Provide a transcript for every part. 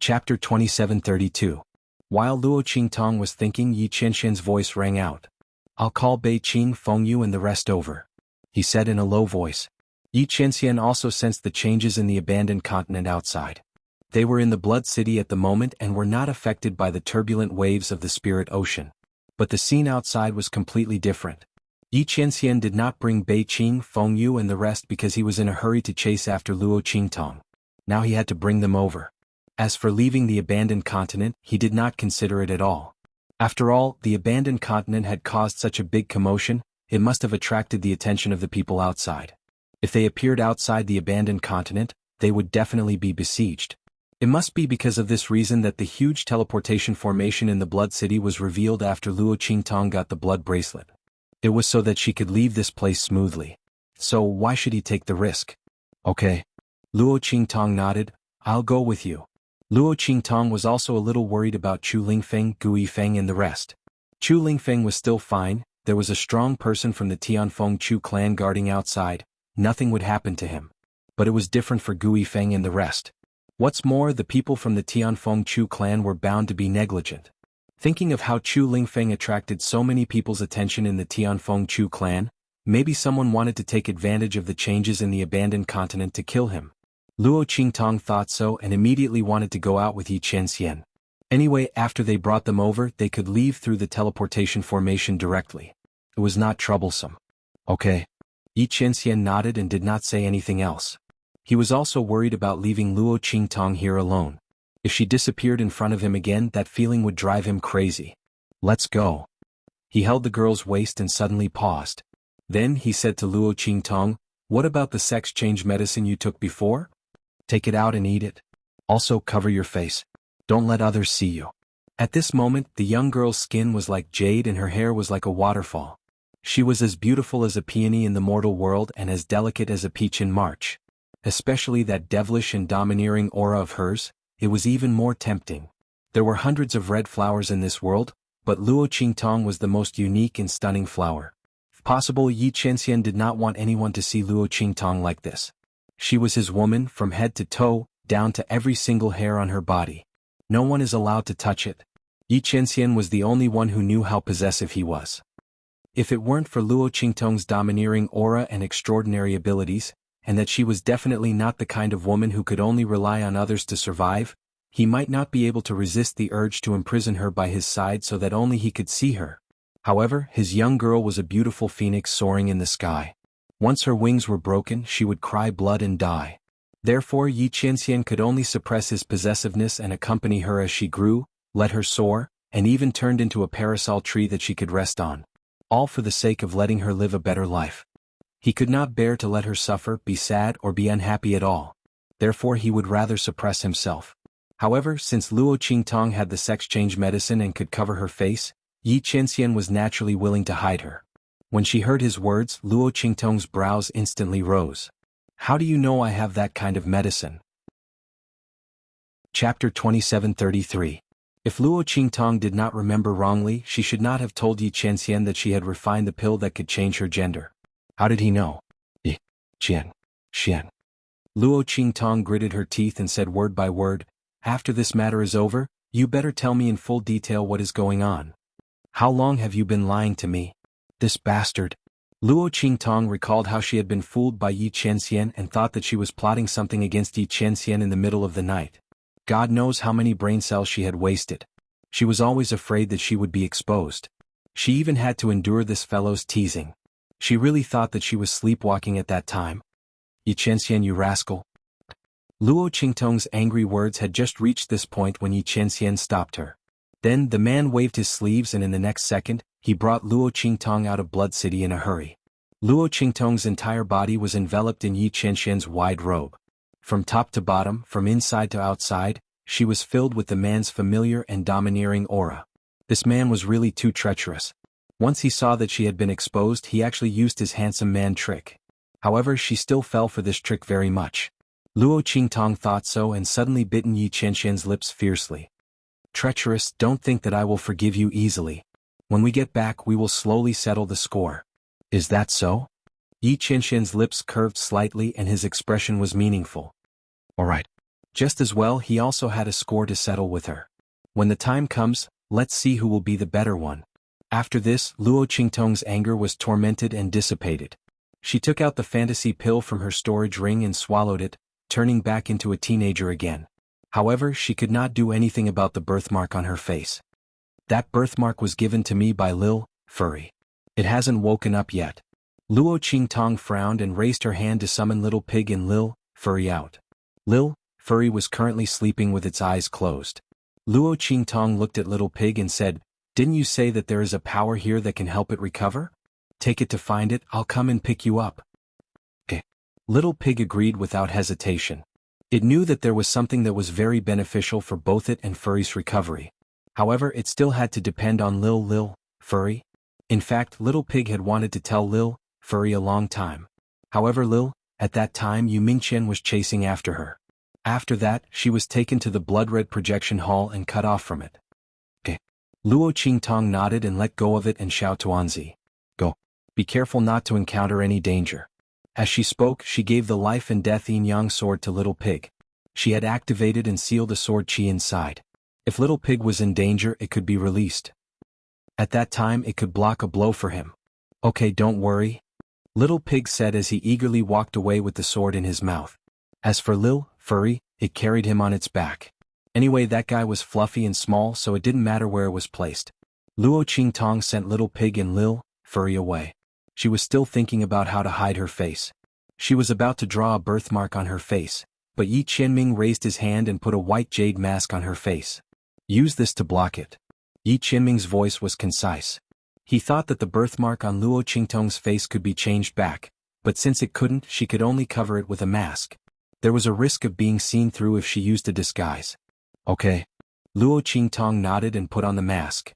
Chapter 2732. While Luo Qingtong was thinking, Yi Qianxian's voice rang out. "I'll call Bei Qing Fengyu and the rest over," he said in a low voice. Yi Qianxian also sensed the changes in the abandoned continent outside. They were in the Blood City at the moment and were not affected by the turbulent waves of the Spirit Ocean. But the scene outside was completely different. Yi Qianxian did not bring Bei Qing Fengyu and the rest because he was in a hurry to chase after Luo Qingtong. Now he had to bring them over. As for leaving the abandoned continent, he did not consider it at all. After all, the abandoned continent had caused such a big commotion, it must have attracted the attention of the people outside. If they appeared outside the abandoned continent, they would definitely be besieged. It must be because of this reason that the huge teleportation formation in the Blood City was revealed after Luo Qingtong got the blood bracelet. It was so that she could leave this place smoothly. So why should he take the risk? Okay. Luo Qingtong nodded. "I'll go with you." Luo Qingtong was also a little worried about Chu Lingfeng, Gui Feng and the rest. Chu Lingfeng was still fine, there was a strong person from the Tianfeng Chu clan guarding outside, nothing would happen to him. But it was different for Gui Feng and the rest. What's more, the people from the Tianfeng Chu clan were bound to be negligent. Thinking of how Chu Lingfeng attracted so many people's attention in the Tianfeng Chu clan, maybe someone wanted to take advantage of the changes in the abandoned continent to kill him. Luo Qingtong thought so and immediately wanted to go out with Yi Qianxian. Anyway, after they brought them over, they could leave through the teleportation formation directly. It was not troublesome. Okay. Yi Qianxian nodded and did not say anything else. He was also worried about leaving Luo Qingtong here alone. If she disappeared in front of him again, that feeling would drive him crazy. "Let's go." He held the girl's waist and suddenly paused. Then he said to Luo Qingtong, "What about the sex change medicine you took before? Take it out and eat it. Also cover your face. Don't let others see you." At this moment, the young girl's skin was like jade and her hair was like a waterfall. She was as beautiful as a peony in the mortal world and as delicate as a peach in March. Especially that devilish and domineering aura of hers, it was even more tempting. There were hundreds of red flowers in this world, but Luo Qingtong was the most unique and stunning flower. If possible, Yi Qianxian did not want anyone to see Luo Qingtong like this. She was his woman from head to toe, down to every single hair on her body. No one is allowed to touch it. Yi Qianxian was the only one who knew how possessive he was. If it weren't for Luo Qingtong's domineering aura and extraordinary abilities, and that she was definitely not the kind of woman who could only rely on others to survive, he might not be able to resist the urge to imprison her by his side so that only he could see her. However, his young girl was a beautiful phoenix soaring in the sky. Once her wings were broken, she would cry blood and die. Therefore, Yi Qianxian could only suppress his possessiveness and accompany her as she grew, let her soar, and even turned into a parasol tree that she could rest on. All for the sake of letting her live a better life. He could not bear to let her suffer, be sad or be unhappy at all. Therefore he would rather suppress himself. However, since Luo Qingtong had the sex change medicine and could cover her face, Yi Qianxian was naturally willing to hide her. When she heard his words, Luo Qingtong's brows instantly rose. "How do you know I have that kind of medicine?" Chapter 2733. If Luo Qingtong did not remember wrongly, she should not have told Yi Qianxian that she had refined the pill that could change her gender. How did he know? Yi Qianxian. Luo Qingtong gritted her teeth and said word by word, "After this matter is over, you better tell me in full detail what is going on. How long have you been lying to me? This bastard." Luo Qingtong recalled how she had been fooled by Yi Qianxian and thought that she was plotting something against Yi Qianxian in the middle of the night. God knows how many brain cells she had wasted. She was always afraid that she would be exposed. She even had to endure this fellow's teasing. She really thought that she was sleepwalking at that time. "Yi Qianxian, you rascal." Luo Qingtong's angry words had just reached this point when Yi Qianxian stopped her. Then the man waved his sleeves and in the next second, he brought Luo Qingtong out of Blood City in a hurry. Luo Qingtong's entire body was enveloped in Yi Qianxian's wide robe. From top to bottom, from inside to outside, she was filled with the man's familiar and domineering aura. This man was really too treacherous. Once he saw that she had been exposed, he actually used his handsome man trick. However, she still fell for this trick very much. Luo Qingtong thought so and suddenly bitten Yi Qianxian's lips fiercely. "Treacherous, don't think that I will forgive you easily. When we get back we will slowly settle the score." "Is that so?" Yi Qianxian's lips curved slightly and his expression was meaningful. "All right. Just as well he also had a score to settle with her. When the time comes, let's see who will be the better one. After this, Luo Qingtong's anger was tormented and dissipated. She took out the fantasy pill from her storage ring and swallowed it, turning back into a teenager again. However, she could not do anything about the birthmark on her face. That birthmark was given to me by Lil Furry. It hasn't woken up yet. Luo Qingtong frowned and raised her hand to summon Little Pig and Lil Furry out. Lil Furry was currently sleeping with its eyes closed. Luo Qingtong looked at Little Pig and said, "Didn't you say that there is a power here that can help it recover? Take it to find it, I'll come and pick you up." Okay. Little Pig agreed without hesitation. It knew that there was something that was very beneficial for both it and Furry's recovery. However, it still had to depend on Lil Furry. In fact, Little Pig had wanted to tell Lil Furry a long time. However, at that time Yu Mingqian was chasing after her. After that, she was taken to the blood-red projection hall and cut off from it. Okay. Luo Qingtong nodded and let go of it and shouted to Anzi, "Go. Be careful not to encounter any danger." As she spoke, she gave the life and death yin-yang sword to Little Pig. She had activated and sealed the sword chi inside. If Little Pig was in danger, it could be released. At that time it could block a blow for him. "Okay, don't worry," Little Pig said as he eagerly walked away with the sword in his mouth. As for Lil Furry, it carried him on its back. Anyway, that guy was fluffy and small, so it didn't matter where it was placed. Luo Qingtong sent Little Pig and Lil Furry away. She was still thinking about how to hide her face. She was about to draw a birthmark on her face, but Yi Qianming raised his hand and put a white jade mask on her face. "Use this to block it." Yi Qianming's voice was concise. He thought that the birthmark on Luo Qingtong's face could be changed back, but since it couldn't, she could only cover it with a mask. There was a risk of being seen through if she used a disguise. "Okay." Luo Qingtong nodded and put on the mask.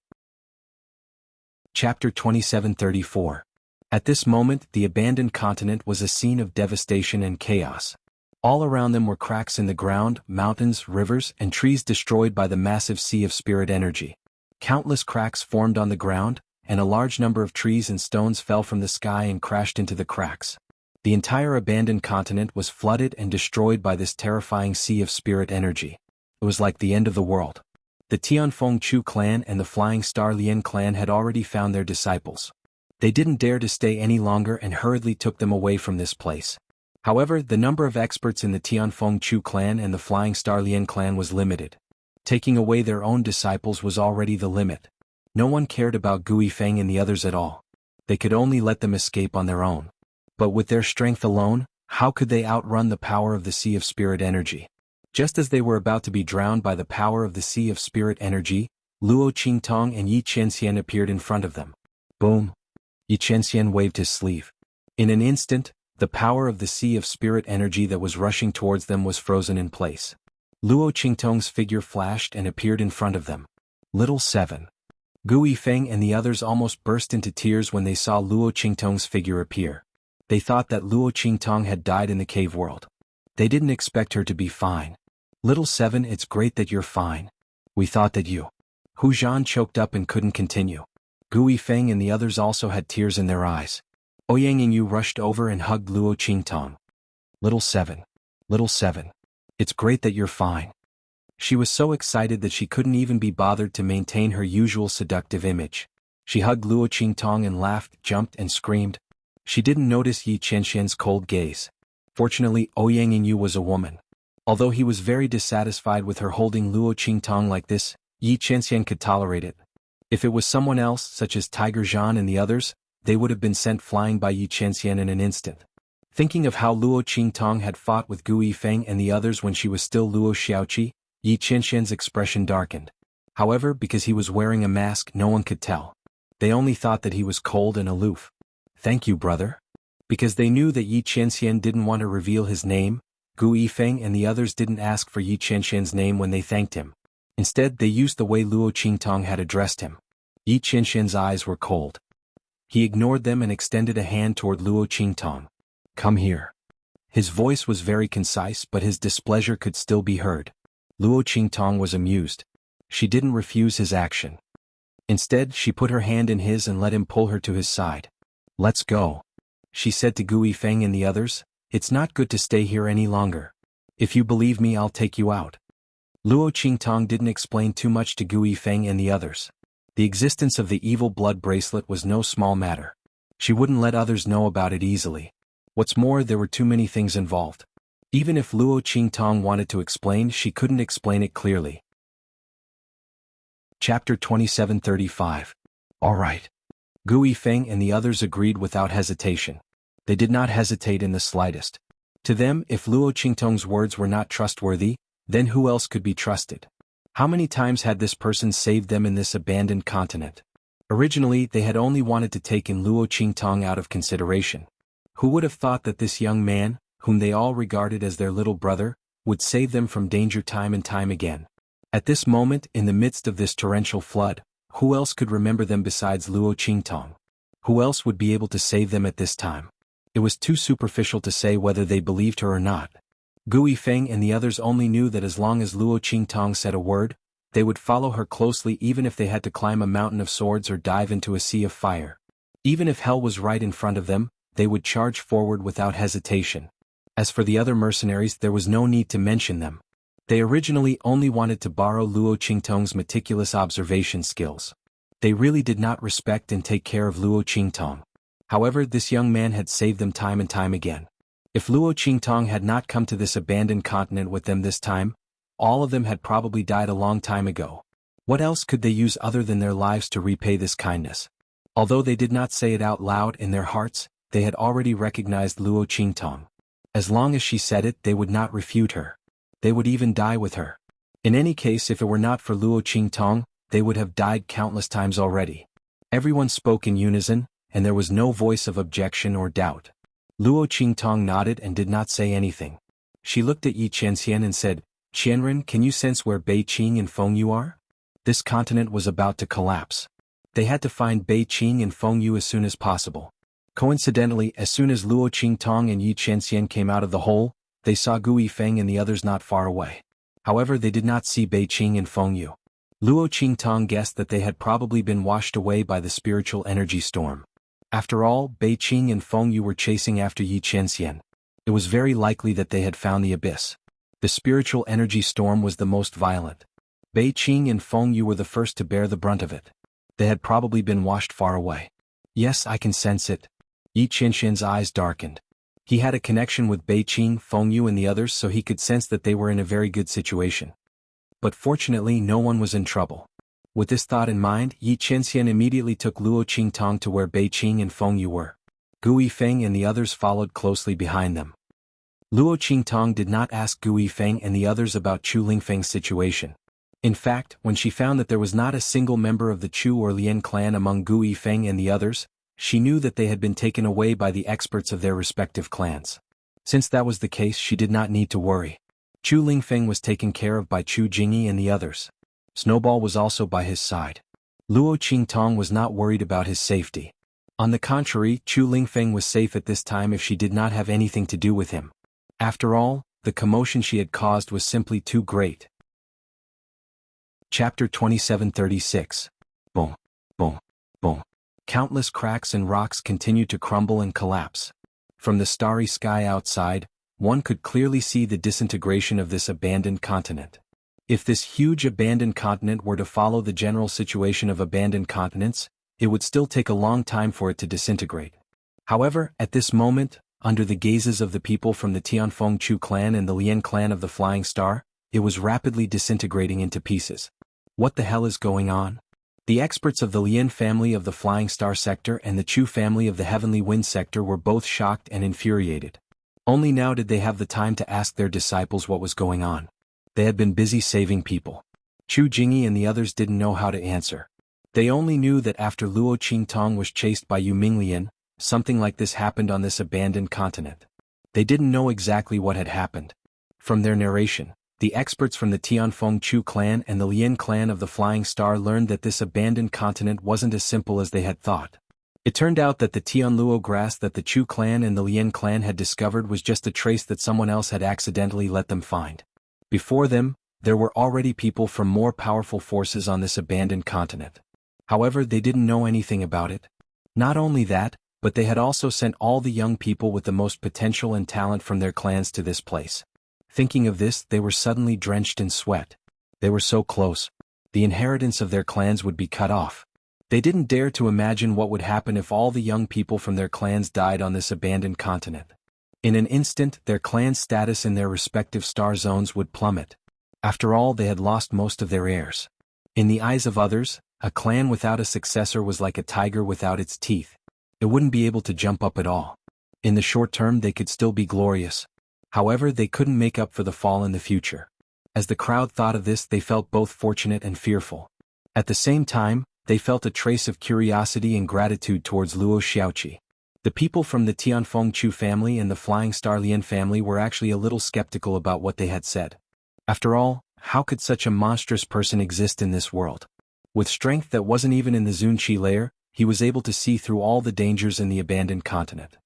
Chapter 2734. At this moment, the abandoned continent was a scene of devastation and chaos. All around them were cracks in the ground, mountains, rivers, and trees destroyed by the massive sea of spirit energy. Countless cracks formed on the ground, and a large number of trees and stones fell from the sky and crashed into the cracks. The entire abandoned continent was flooded and destroyed by this terrifying sea of spirit energy. It was like the end of the world. The Tianfeng Chu clan and the Flying Star Lien clan had already found their disciples. They didn't dare to stay any longer and hurriedly took them away from this place. However, the number of experts in the Tianfeng Chu clan and the Flying Star Lien clan was limited. Taking away their own disciples was already the limit. No one cared about Gui Feng and the others at all. They could only let them escape on their own. But with their strength alone, how could they outrun the power of the sea of spirit energy? Just as they were about to be drowned by the power of the sea of spirit energy, Luo Qingtong and Yi Qianxian appeared in front of them. Boom! Yi Qianxian waved his sleeve. In an instant, the power of the sea of spirit energy that was rushing towards them was frozen in place. Luo Qingtong's figure flashed and appeared in front of them. Little 7. Gui Feng and the others almost burst into tears when they saw Luo Qingtong's figure appear. They thought that Luo Qingtong had died in the cave world. They didn't expect her to be fine. Little 7, it's great that you're fine. We thought that you. Hu Zhan choked up and couldn't continue. Gui Feng and the others also had tears in their eyes. Ouyang and Yu rushed over and hugged Luo Qingtong. Little 7. Little 7. It's great that you're fine. She was so excited that she couldn't even be bothered to maintain her usual seductive image. She hugged Luo Qingtong and laughed, jumped and screamed. She didn't notice Yi Qianxian's cold gaze. Fortunately, Ouyang and Yu was a woman. Although he was very dissatisfied with her holding Luo Qingtong like this, Yi Qianxian could tolerate it. If it was someone else, such as Tiger Zhan and the others, they would have been sent flying by Yi Qianxian in an instant. Thinking of how Luo Qingtong had fought with Gui Feng and the others when she was still Luo Xiaoqi, Yi Qianxian's expression darkened. However, because he was wearing a mask, no one could tell. They only thought that he was cold and aloof. "Thank you, brother." Because they knew that Yi Qianxian didn't want to reveal his name, Gui Feng and the others didn't ask for Yi Qianxian's name when they thanked him. Instead, they used the way Luo Qingtong had addressed him. Yi Qianxian's eyes were cold. He ignored them and extended a hand toward Luo Qingtong. "Come here." His voice was very concise, but his displeasure could still be heard. Luo Qingtong was amused. She didn't refuse his action. Instead, she put her hand in his and let him pull her to his side. "Let's go," she said to Gui Feng and the others. "It's not good to stay here any longer." If you believe me, I'll take you out. Luo Qingtong didn't explain too much to Gui Feng and the others. The existence of the evil blood bracelet was no small matter. She wouldn't let others know about it easily. What's more, there were too many things involved. Even if Luo Qingtong wanted to explain, she couldn't explain it clearly. Chapter 2735. All right. Gui Feng and the others agreed without hesitation. They did not hesitate in the slightest. To them, if Luo Qingtong's words were not trustworthy, then who else could be trusted? How many times had this person saved them in this abandoned continent? Originally, they had only wanted to take in Luo Qingtong out of consideration. Who would have thought that this young man, whom they all regarded as their little brother, would save them from danger time and time again? At this moment, in the midst of this torrential flood, who else could remember them besides Luo Qingtong? Who else would be able to save them at this time? It was too superficial to say whether they believed her or not. Gui Feng and the others only knew that as long as Luo Qingtong said a word, they would follow her closely even if they had to climb a mountain of swords or dive into a sea of fire. Even if hell was right in front of them, they would charge forward without hesitation. As for the other mercenaries, there was no need to mention them. They originally only wanted to borrow Luo Qingtong's meticulous observation skills. They really did not respect and take care of Luo Qingtong. However, this young man had saved them time and time again. If Luo Qingtong had not come to this abandoned continent with them this time, all of them had probably died a long time ago. What else could they use other than their lives to repay this kindness? Although they did not say it out loud in their hearts, they had already recognized Luo Qingtong. As long as she said it, they would not refute her. They would even die with her. In any case, if it were not for Luo Qingtong, they would have died countless times already. Everyone spoke in unison, and there was no voice of objection or doubt. Luo Qingtong nodded and did not say anything. She looked at Yi Qianxian and said, "Qianren, can you sense where Bei Qing and Feng Yu are?" This continent was about to collapse. They had to find Bei Qing and Feng Yu as soon as possible. Coincidentally, as soon as Luo Qingtong and Yi Qianxian came out of the hole, they saw Gui Feng and the others not far away. However, they did not see Bei Qing and Feng Yu. Luo Qingtong guessed that they had probably been washed away by the spiritual energy storm. After all, Bei Qing and Feng Yu were chasing after Yi Qianxian. It was very likely that they had found the abyss. The spiritual energy storm was the most violent. Bei Qing and Feng Yu were the first to bear the brunt of it. They had probably been washed far away. Yes, I can sense it. Yi Qianxian's eyes darkened. He had a connection with Bei Qing, Feng Yu and the others, so he could sense that they were in a very good situation. But fortunately, no one was in trouble. With this thought in mind, Yi Qianxian immediately took Luo Qingtong to where Bei Qing and Feng Yu were. Gui Feng and the others followed closely behind them. Luo Qingtong did not ask Gui Feng and the others about Chu Lingfeng's situation. In fact, when she found that there was not a single member of the Chu or Lian clan among Gui Feng and the others, she knew that they had been taken away by the experts of their respective clans. Since that was the case, she did not need to worry. Chu Lingfeng was taken care of by Chu Jingyi and the others. Snowball was also by his side. Luo Qingtong was not worried about his safety. On the contrary, Chu Lingfeng was safe at this time if she did not have anything to do with him. After all, the commotion she had caused was simply too great. Chapter 2736. Boom, boom, boom. Countless cracks and rocks continued to crumble and collapse. From the starry sky outside, one could clearly see the disintegration of this abandoned continent. If this huge abandoned continent were to follow the general situation of abandoned continents, it would still take a long time for it to disintegrate. However, at this moment, under the gazes of the people from the Tianfeng Chu clan and the Lian clan of the Flying Star, it was rapidly disintegrating into pieces. What the hell is going on? The experts of the Lian family of the Flying Star sector and the Chu family of the Heavenly Wind sector were both shocked and infuriated. Only now did they have the time to ask their disciples what was going on. They had been busy saving people. Chu Jingyi and the others didn't know how to answer. They only knew that after Luo Qingtong was chased by Yu Minglian, something like this happened on this abandoned continent. They didn't know exactly what had happened. From their narration, the experts from the Tianfeng Chu clan and the Lian clan of the Flying Star learned that this abandoned continent wasn't as simple as they had thought. It turned out that the Tianluo grass that the Chu clan and the Lian clan had discovered was just a trace that someone else had accidentally let them find. Before them, there were already people from more powerful forces on this abandoned continent. However, they didn't know anything about it. Not only that, but they had also sent all the young people with the most potential and talent from their clans to this place. Thinking of this, they were suddenly drenched in sweat. They were so close. The inheritance of their clans would be cut off. They didn't dare to imagine what would happen if all the young people from their clans died on this abandoned continent. In an instant, their clan's status in their respective star zones would plummet. After all, they had lost most of their heirs. In the eyes of others, a clan without a successor was like a tiger without its teeth. It wouldn't be able to jump up at all. In the short term, they could still be glorious. However, they couldn't make up for the fall in the future. As the crowd thought of this, they felt both fortunate and fearful. At the same time, they felt a trace of curiosity and gratitude towards Luo Xiaoqi. The people from the Tianfeng Chu family and the Flying Star Lian family were actually a little skeptical about what they had said. After all, how could such a monstrous person exist in this world? With strength that wasn't even in the Zunqi layer, he was able to see through all the dangers in the abandoned continent.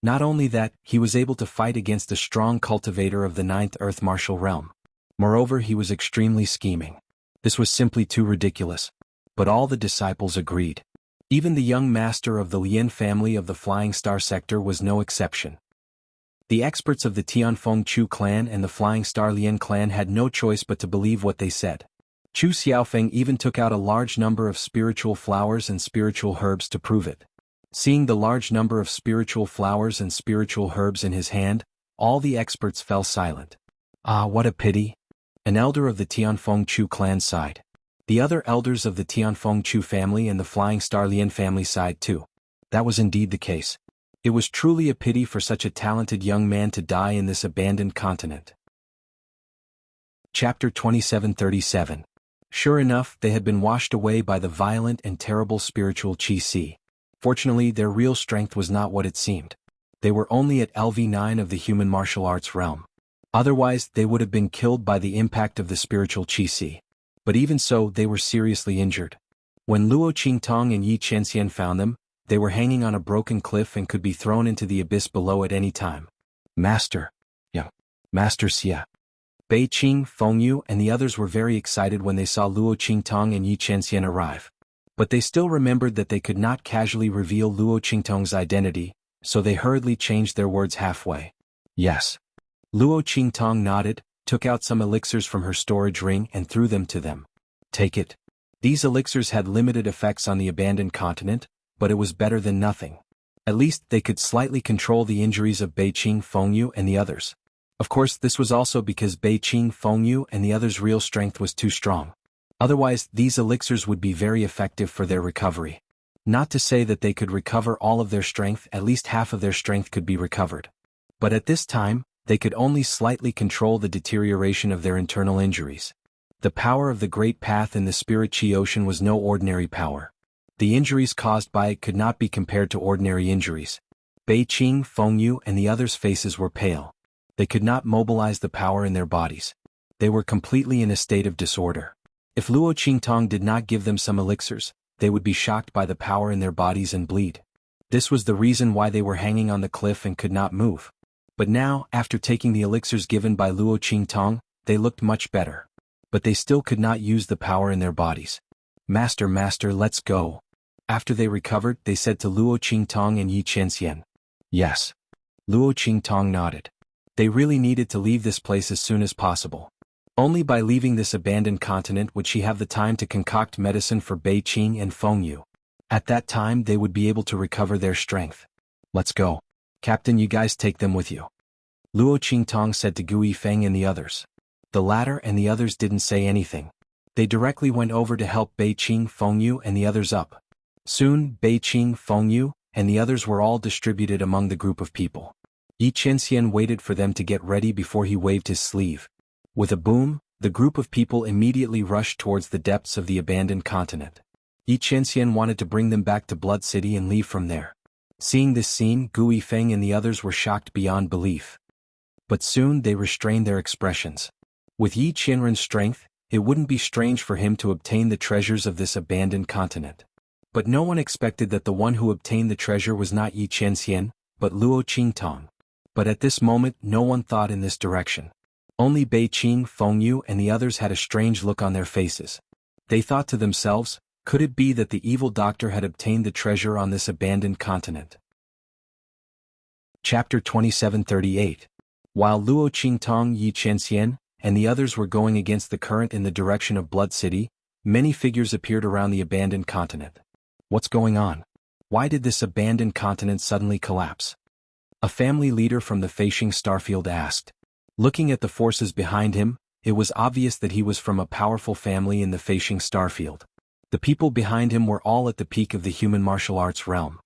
Not only that, he was able to fight against a strong cultivator of the 9th Earth Martial Realm. Moreover, he was extremely scheming. This was simply too ridiculous. But all the disciples agreed. Even the young master of the Lian family of the Flying Star sector was no exception. The experts of the Tianfeng Chu clan and the Flying Star Lian clan had no choice but to believe what they said. Chu Xiaofeng even took out a large number of spiritual flowers and spiritual herbs to prove it. Seeing the large number of spiritual flowers and spiritual herbs in his hand, all the experts fell silent. Ah, what a pity! An elder of the Tianfeng Chu clan sighed. The other elders of the Tianfeng Chu family and the Flying Star Lian family sighed too. That was indeed the case. It was truly a pity for such a talented young man to die in this abandoned continent. Chapter 2737. Sure enough, they had been washed away by the violent and terrible spiritual qi. Fortunately, their real strength was not what it seemed. They were only at LV9 of the human martial arts realm. Otherwise, they would have been killed by the impact of the spiritual qi. But even so, they were seriously injured. When Luo Qingtong and Yi Chenxian found them, they were hanging on a broken cliff and could be thrown into the abyss below at any time. Master Xia. Bei Qing, Fengyu, and the others were very excited when they saw Luo Qingtong and Yi Chenxian arrive. But they still remembered that they could not casually reveal Luo Qingtong's identity, so they hurriedly changed their words halfway. Yes. Luo Qingtong nodded, took out some elixirs from her storage ring and threw them to them. Take it. These elixirs had limited effects on the abandoned continent, but it was better than nothing. At least they could slightly control the injuries of Bei Qing, Fengyu, and the others. Of course, this was also because Bei Qing, Fengyu, and the others' real strength was too strong. Otherwise, these elixirs would be very effective for their recovery. Not to say that they could recover all of their strength, at least half of their strength could be recovered. But at this time, they could only slightly control the deterioration of their internal injuries. The power of the Great Path in the Spirit Qi Ocean was no ordinary power. The injuries caused by it could not be compared to ordinary injuries. Bei Qing, Fengyu, and the others' faces were pale. They could not mobilize the power in their bodies. They were completely in a state of disorder. If Luo Qingtong did not give them some elixirs, they would be shocked by the power in their bodies and bleed. This was the reason why they were hanging on the cliff and could not move. But now, after taking the elixirs given by Luo Qingtong, they looked much better. But they still could not use the power in their bodies. Master, let's go. After they recovered, they said to Luo Qingtong and Yi Chenxian. Yes. Luo Qingtong nodded. They really needed to leave this place as soon as possible. Only by leaving this abandoned continent would she have the time to concoct medicine for Bei Qing and Fengyu. At that time, they would be able to recover their strength. Let's go. Captain, you guys take them with you. Luo Qingtong said to Gui Feng and the others. The latter and the others didn't say anything. They directly went over to help Bei Qing, Fengyu, and the others up. Soon, Bei Qing, Fengyu, and the others were all distributed among the group of people. Yi Chenxian waited for them to get ready before he waved his sleeve. With a boom, the group of people immediately rushed towards the depths of the abandoned continent. Yi Chenxian wanted to bring them back to Blood City and leave from there. Seeing this scene, Gui Feng and the others were shocked beyond belief. But soon they restrained their expressions. With Yi Qianren's strength, it wouldn't be strange for him to obtain the treasures of this abandoned continent. But no one expected that the one who obtained the treasure was not Yi Chenxian, but Luo Qingtong. But at this moment, no one thought in this direction. Only Bei Qing, Fengyu, and the others had a strange look on their faces. They thought to themselves, could it be that the evil doctor had obtained the treasure on this abandoned continent? Chapter 2738. While Luo Qingtong, Yi Chenxian, and the others were going against the current in the direction of Blood City, many figures appeared around the abandoned continent. What's going on? Why did this abandoned continent suddenly collapse? A family leader from the Feishing Starfield asked. Looking at the forces behind him, it was obvious that he was from a powerful family in the Feishing Starfield. The people behind him were all at the peak of the human martial arts realm.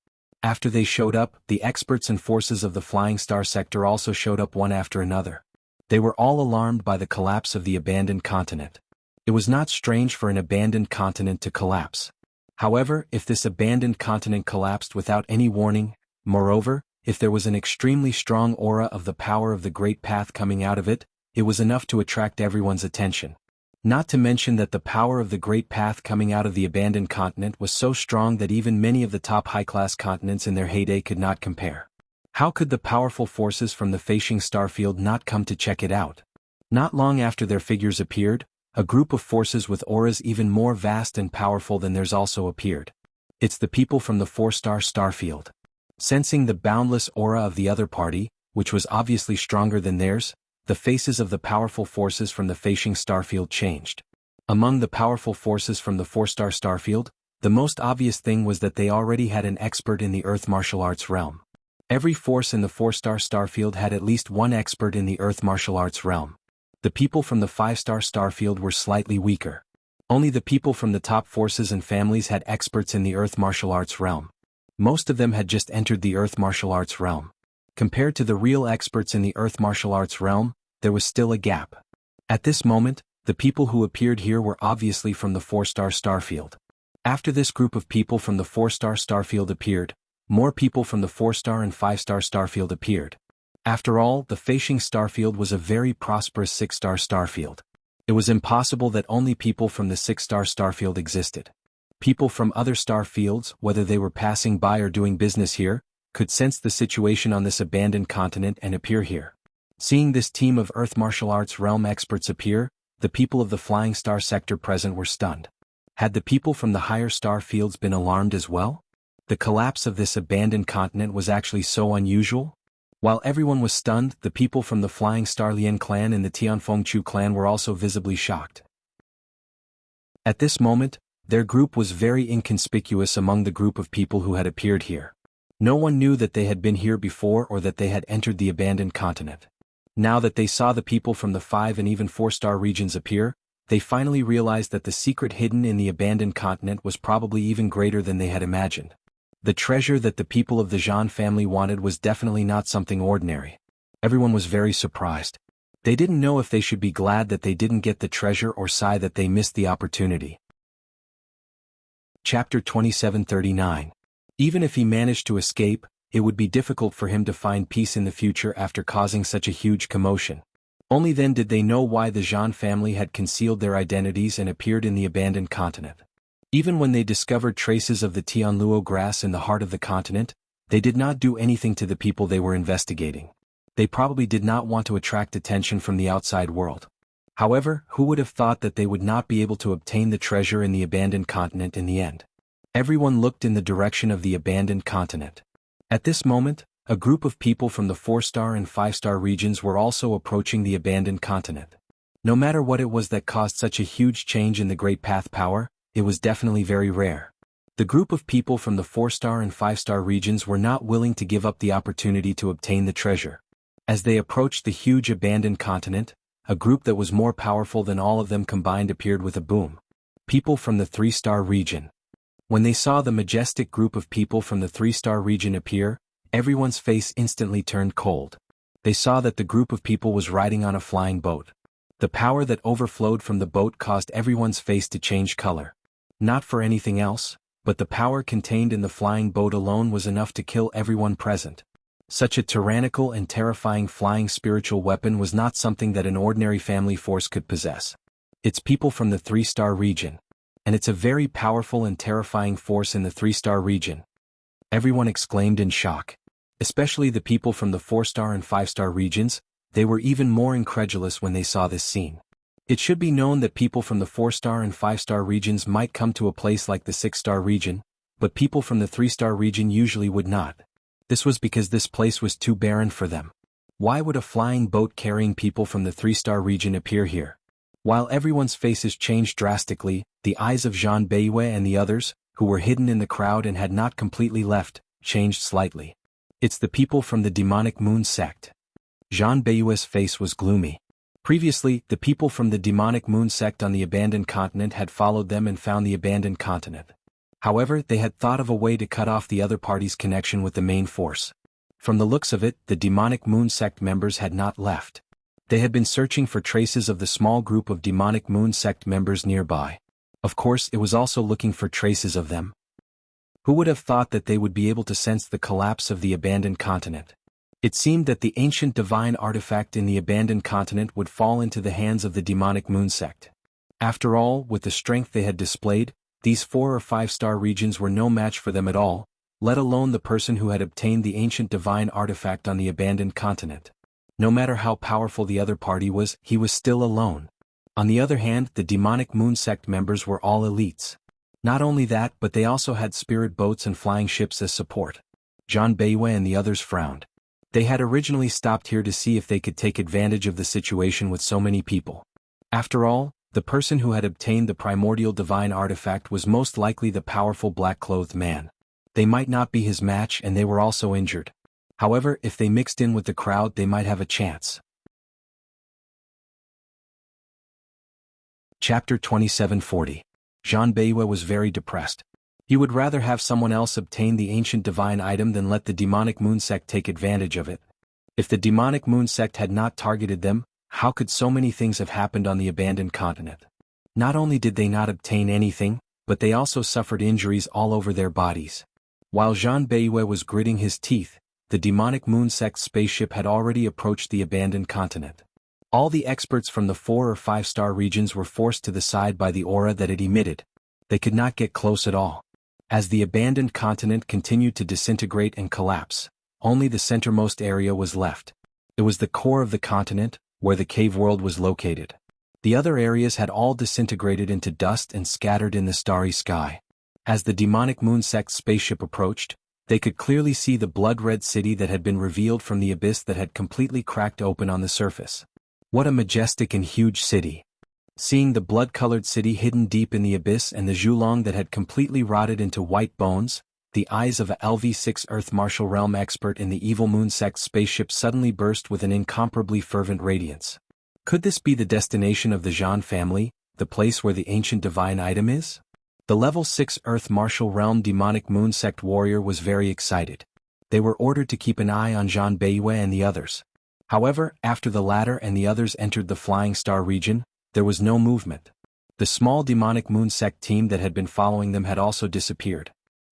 After they showed up, the experts and forces of the Flying Star sector also showed up one after another. They were all alarmed by the collapse of the abandoned continent. It was not strange for an abandoned continent to collapse. However, if this abandoned continent collapsed without any warning, moreover, if there was an extremely strong aura of the power of the Great Path coming out of it, it was enough to attract everyone's attention. Not to mention that the power of the Great Path coming out of the abandoned continent was so strong that even many of the top high-class continents in their heyday could not compare. How could the powerful forces from the Feishing Starfield not come to check it out? Not long after their figures appeared, a group of forces with auras even more vast and powerful than theirs also appeared. It's the people from the 4-star Starfield. Sensing the boundless aura of the other party, which was obviously stronger than theirs, the faces of the powerful forces from the Feishing Starfield changed. Among the powerful forces from the 4-star Starfield, the most obvious thing was that they already had an expert in the Earth martial arts realm. Every force in the 4-star Starfield had at least one expert in the Earth martial arts realm. The people from the 5-star Starfield were slightly weaker. Only the people from the top forces and families had experts in the Earth martial arts realm. Most of them had just entered the Earth martial arts realm. Compared to the real experts in the Earth martial arts realm, there was still a gap. At this moment, the people who appeared here were obviously from the 4-star Starfield. After this group of people from the 4-star Starfield appeared, more people from the 4-star and 5-star Starfield appeared. After all, the Feishing Starfield was a very prosperous 6-star Starfield. It was impossible that only people from the 6-star Starfield existed. People from other star fields, whether they were passing by or doing business here, could sense the situation on this abandoned continent and appear here. Seeing this team of Earth martial arts realm experts appear, the people of the Flying Star sector present were stunned. Had the people from the higher star fields been alarmed as well? The collapse of this abandoned continent was actually so unusual? While everyone was stunned, the people from the Flying Star Lian clan and the Tianfengchu clan were also visibly shocked. At this moment, their group was very inconspicuous among the group of people who had appeared here. No one knew that they had been here before or that they had entered the abandoned continent. Now that they saw the people from the 5 and even 4-star regions appear, they finally realized that the secret hidden in the abandoned continent was probably even greater than they had imagined. The treasure that the people of the Zhan family wanted was definitely not something ordinary. Everyone was very surprised. They didn't know if they should be glad that they didn't get the treasure or sigh that they missed the opportunity. Chapter 2739. Even if he managed to escape, it would be difficult for him to find peace in the future after causing such a huge commotion. Only then did they know why the Zhan family had concealed their identities and appeared in the abandoned continent. Even when they discovered traces of the Tianluo grass in the heart of the continent, they did not do anything to the people they were investigating. They probably did not want to attract attention from the outside world. However, who would have thought that they would not be able to obtain the treasure in the abandoned continent in the end? Everyone looked in the direction of the abandoned continent. At this moment, a group of people from the 4-star and 5-star regions were also approaching the abandoned continent. No matter what it was that caused such a huge change in the Great Path power, it was definitely very rare. The group of people from the 4-star and 5-star regions were not willing to give up the opportunity to obtain the treasure. As they approached the huge abandoned continent, a group that was more powerful than all of them combined appeared with a boom. People from the 3-star region. When they saw the majestic group of people from the 3-star region appear, everyone's face instantly turned cold. They saw that the group of people was riding on a flying boat. The power that overflowed from the boat caused everyone's face to change color. Not for anything else, but the power contained in the flying boat alone was enough to kill everyone present. Such a tyrannical and terrifying flying spiritual weapon was not something that an ordinary family force could possess. It's people from the 3-star region. And it's a very powerful and terrifying force in the 3-star region. Everyone exclaimed in shock. Especially the people from the 4-star and 5-star regions, they were even more incredulous when they saw this scene. It should be known that people from the 4-star and 5-star regions might come to a place like the 6-star region, but people from the 3-star region usually would not. This was because this place was too barren for them. Why would a flying boat carrying people from the 3-star region appear here? While everyone's faces changed drastically, the eyes of Jean Beiyue and the others, who were hidden in the crowd and had not completely left, changed slightly. It's the people from the demonic moon sect. Jean Beiyue's face was gloomy. Previously, the people from the demonic moon sect on the abandoned continent had followed them and found the abandoned continent. However, they had thought of a way to cut off the other party's connection with the main force. From the looks of it, the demonic moon sect members had not left. They had been searching for traces of the small group of demonic moon sect members nearby. Of course, it was also looking for traces of them. Who would have thought that they would be able to sense the collapse of the abandoned continent? It seemed that the ancient divine artifact in the abandoned continent would fall into the hands of the demonic moon sect. After all, with the strength they had displayed, these 4 or 5-star regions were no match for them at all, let alone the person who had obtained the ancient divine artifact on the abandoned continent. No matter how powerful the other party was, he was still alone. On the other hand, the demonic moon sect members were all elites. Not only that, but they also had spirit boats and flying ships as support. Jean Beiyue and the others frowned. They had originally stopped here to see if they could take advantage of the situation with so many people. After all, the person who had obtained the primordial divine artifact was most likely the powerful black-clothed man. They might not be his match and they were also injured. However, if they mixed in with the crowd they might have a chance. Chapter 2740. Jean Beiyue was very depressed. He would rather have someone else obtain the ancient divine item than let the demonic moon sect take advantage of it. If the demonic moon sect had not targeted them, how could so many things have happened on the abandoned continent? Not only did they not obtain anything, but they also suffered injuries all over their bodies. While Jean Beiyue was gritting his teeth, the demonic moon sect spaceship had already approached the abandoned continent. All the experts from the 4 or 5-star regions were forced to the side by the aura that it emitted. They could not get close at all. As the abandoned continent continued to disintegrate and collapse, only the centermost area was left. It was the core of the continent, where the cave world was located. The other areas had all disintegrated into dust and scattered in the starry sky. As the demonic moon sect spaceship approached, they could clearly see the blood-red city that had been revealed from the abyss that had completely cracked open on the surface. What a majestic and huge city! Seeing the blood-colored city hidden deep in the abyss and the Zhulong that had completely rotted into white bones, the eyes of a LV-6 Earth Martial Realm expert in the evil moon sect spaceship suddenly burst with an incomparably fervent radiance. Could this be the destination of the Zhan family, the place where the ancient divine item is? The level 6 Earth Martial Realm demonic moon sect warrior was very excited. They were ordered to keep an eye on Jean Beiyue and the others. However, after the latter and the others entered the Flying Star region, there was no movement. The small demonic moon sect team that had been following them had also disappeared.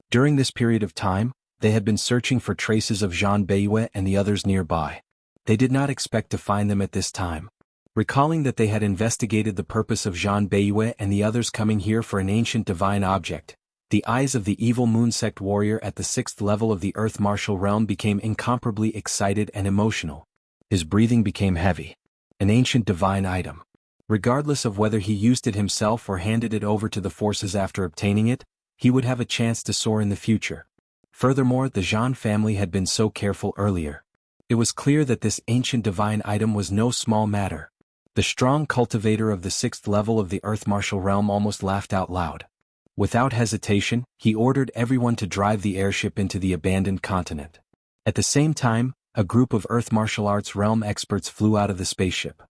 During this period of time, they had been searching for traces of Jean Beiyue and the others nearby. They did not expect to find them at this time. Recalling that they had investigated the purpose of Jean Beiyue and the others coming here for an ancient divine object, the eyes of the evil moon sect warrior at the 6th level of the Earth Martial Realm became incomparably excited and emotional. His breathing became heavy. An ancient divine item. Regardless of whether he used it himself or handed it over to the forces after obtaining it, he would have a chance to soar in the future. Furthermore, the Zhan family had been so careful earlier. It was clear that this ancient divine item was no small matter. The strong cultivator of the 6th level of the Earth Martial Realm almost laughed out loud. Without hesitation, he ordered everyone to drive the airship into the abandoned continent. At the same time, a group of Earth Martial Arts Realm experts flew out of the spaceship.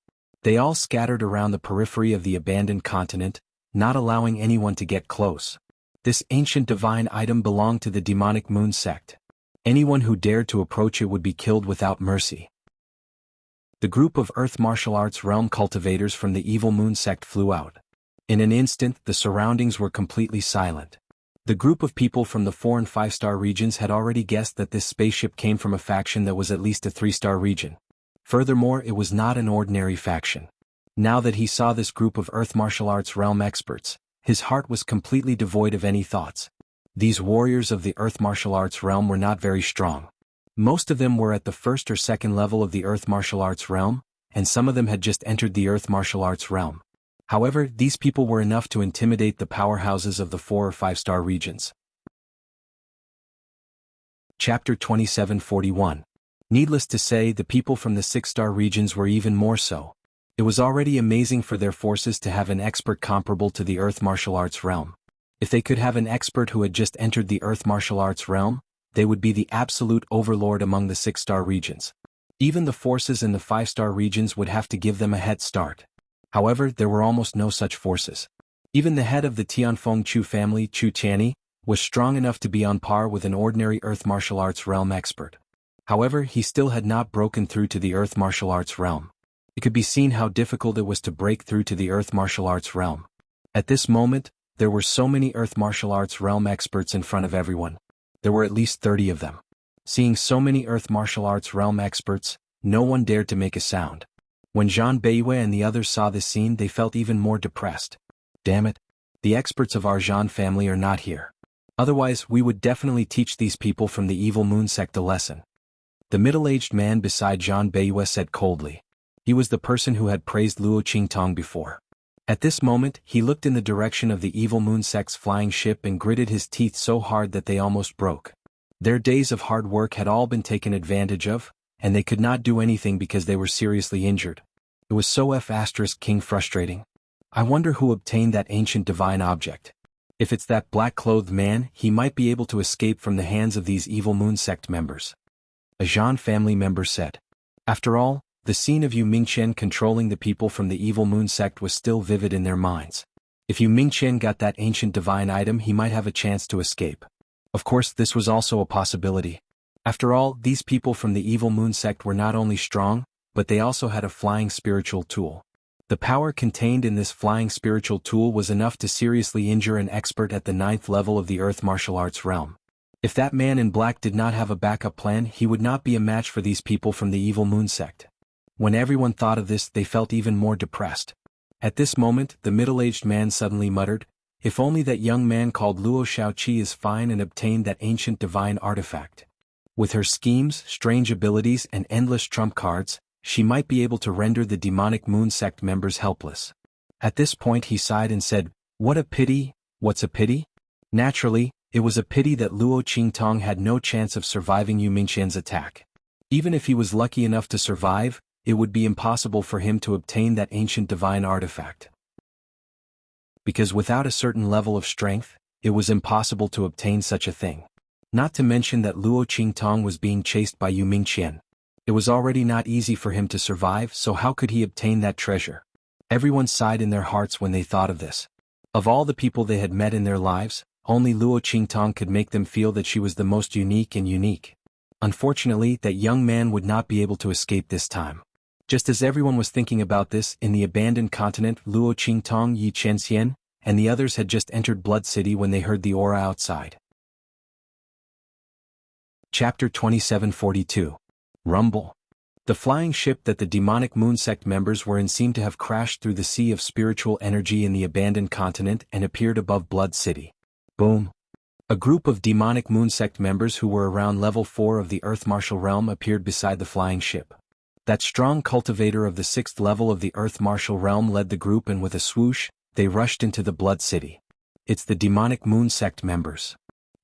They all scattered around the periphery of the abandoned continent, not allowing anyone to get close. This ancient divine item belonged to the demonic moon sect. Anyone who dared to approach it would be killed without mercy. The group of Earth Martial Arts Realm cultivators from the evil moon sect flew out. In an instant, the surroundings were completely silent. The group of people from the 4 and 5-star regions had already guessed that this spaceship came from a faction that was at least a 3-star region. Furthermore, it was not an ordinary faction. Now that he saw this group of Earth Martial Arts Realm experts, his heart was completely devoid of any thoughts. These warriors of the Earth Martial Arts Realm were not very strong. Most of them were at the 1st or 2nd level of the Earth Martial Arts Realm, and some of them had just entered the Earth Martial Arts Realm. However, these people were enough to intimidate the powerhouses of the 4 or 5-star regions. Chapter 2741. Needless to say, the people from the six-star regions were even more so. It was already amazing for their forces to have an expert comparable to the Earth martial arts realm. If they could have an expert who had just entered the Earth martial arts realm, they would be the absolute overlord among the six-star regions. Even the forces in the five-star regions would have to give them a head start. However, there were almost no such forces. Even the head of the Tianfeng Chu family, Chu Tianyi, was strong enough to be on par with an ordinary Earth martial arts realm expert. However, he still had not broken through to the Earth martial arts realm. It could be seen how difficult it was to break through to the Earth martial arts realm. At this moment, there were so many Earth martial arts realm experts in front of everyone. There were at least 30 of them. Seeing so many Earth martial arts realm experts, no one dared to make a sound. When Zhang Beiyue and the others saw this scene, they felt even more depressed. Damn it! The experts of our Zhan family are not here. Otherwise, we would definitely teach these people from the evil moon sect a lesson. The middle-aged man beside Zhang Beiyue said coldly. He was the person who had praised Luo Qingtong before. At this moment, he looked in the direction of the evil moon sect's flying ship and gritted his teeth so hard that they almost broke. Their days of hard work had all been taken advantage of, and they could not do anything because they were seriously injured. It was so F***ing frustrating. I wonder who obtained that ancient divine object. If it's that black-clothed man, he might be able to escape from the hands of these evil moon sect members. A Zhan family member said. After all, the scene of Yu Mingqian controlling the people from the evil moon sect was still vivid in their minds. If Yu Mingqian got that ancient divine item, he might have a chance to escape. Of course, this was also a possibility. After all, these people from the evil moon sect were not only strong, but they also had a flying spiritual tool. The power contained in this flying spiritual tool was enough to seriously injure an expert at the 9th level of the Earth martial arts realm. If that man in black did not have a backup plan, he would not be a match for these people from the evil moon sect. When everyone thought of this, they felt even more depressed. At this moment, the middle-aged man suddenly muttered, "If only that young man called Luo Shaoqi is fine and obtained that ancient divine artifact. With her schemes, strange abilities and endless trump cards, she might be able to render the demonic moon sect members helpless." At this point he sighed and said, "What a pity, what's a pity?" Naturally, it was a pity that Luo Qingtong had no chance of surviving Yu Mingqian's attack. Even if he was lucky enough to survive, it would be impossible for him to obtain that ancient divine artifact. Because without a certain level of strength, it was impossible to obtain such a thing. Not to mention that Luo Qingtong was being chased by Yu Mingqian. It was already not easy for him to survive, so how could he obtain that treasure? Everyone sighed in their hearts when they thought of this. Of all the people they had met in their lives, only Luo Qingtong could make them feel that she was the most unique and unique. Unfortunately, that young man would not be able to escape this time. Just as everyone was thinking about this, in the abandoned continent, Luo Qingtong, Yi Chenxian, and the others had just entered Blood City when they heard the aura outside. Chapter 2742. Rumble. The flying ship that the demonic moon sect members were in seemed to have crashed through the sea of spiritual energy in the abandoned continent and appeared above Blood City. Boom. A group of demonic moon sect members who were around level 4 of the Earth martial realm appeared beside the flying ship. That strong cultivator of the 6th level of the Earth martial realm led the group, and with a swoosh, they rushed into the Blood City. It's the demonic moon sect members.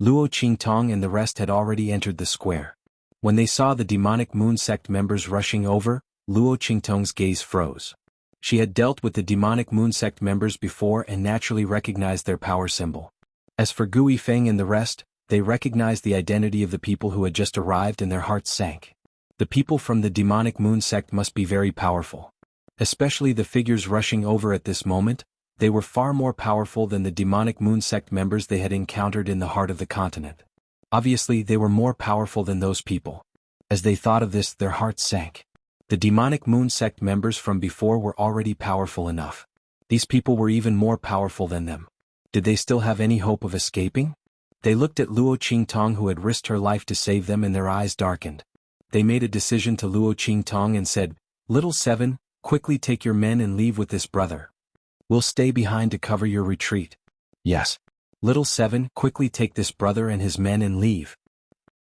Luo Qingtong and the rest had already entered the square. When they saw the demonic moon sect members rushing over, Luo Qingtong's gaze froze. She had dealt with the demonic moon sect members before and naturally recognized their power symbol. As for Gui Feng and the rest, they recognized the identity of the people who had just arrived and their hearts sank. The people from the demonic moon sect must be very powerful. Especially the figures rushing over at this moment, they were far more powerful than the demonic moon sect members they had encountered in the heart of the continent. Obviously, they were more powerful than those people. As they thought of this, their hearts sank. The demonic moon sect members from before were already powerful enough. These people were even more powerful than them. Did they still have any hope of escaping? They looked at Luo Qingtong, who had risked her life to save them, and their eyes darkened. They made a decision to Luo Qingtong and said, "Little Seven, quickly take your men and leave with this brother. We'll stay behind to cover your retreat." "Yes. Little Seven, quickly take this brother and his men and leave.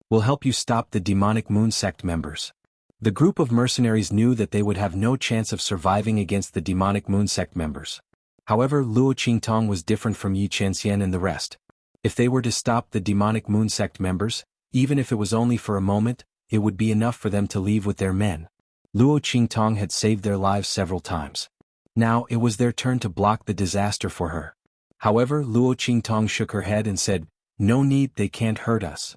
We'll help you stop the demonic moon sect members." The group of mercenaries knew that they would have no chance of surviving against the demonic moon sect members. However, Luo Qingtong was different from Yi Chenxian and the rest. If they were to stop the demonic moon sect members, even if it was only for a moment, it would be enough for them to leave with their men. Luo Qingtong had saved their lives several times. Now it was their turn to block the disaster for her. However, Luo Qingtong shook her head and said, "No need, they can't hurt us.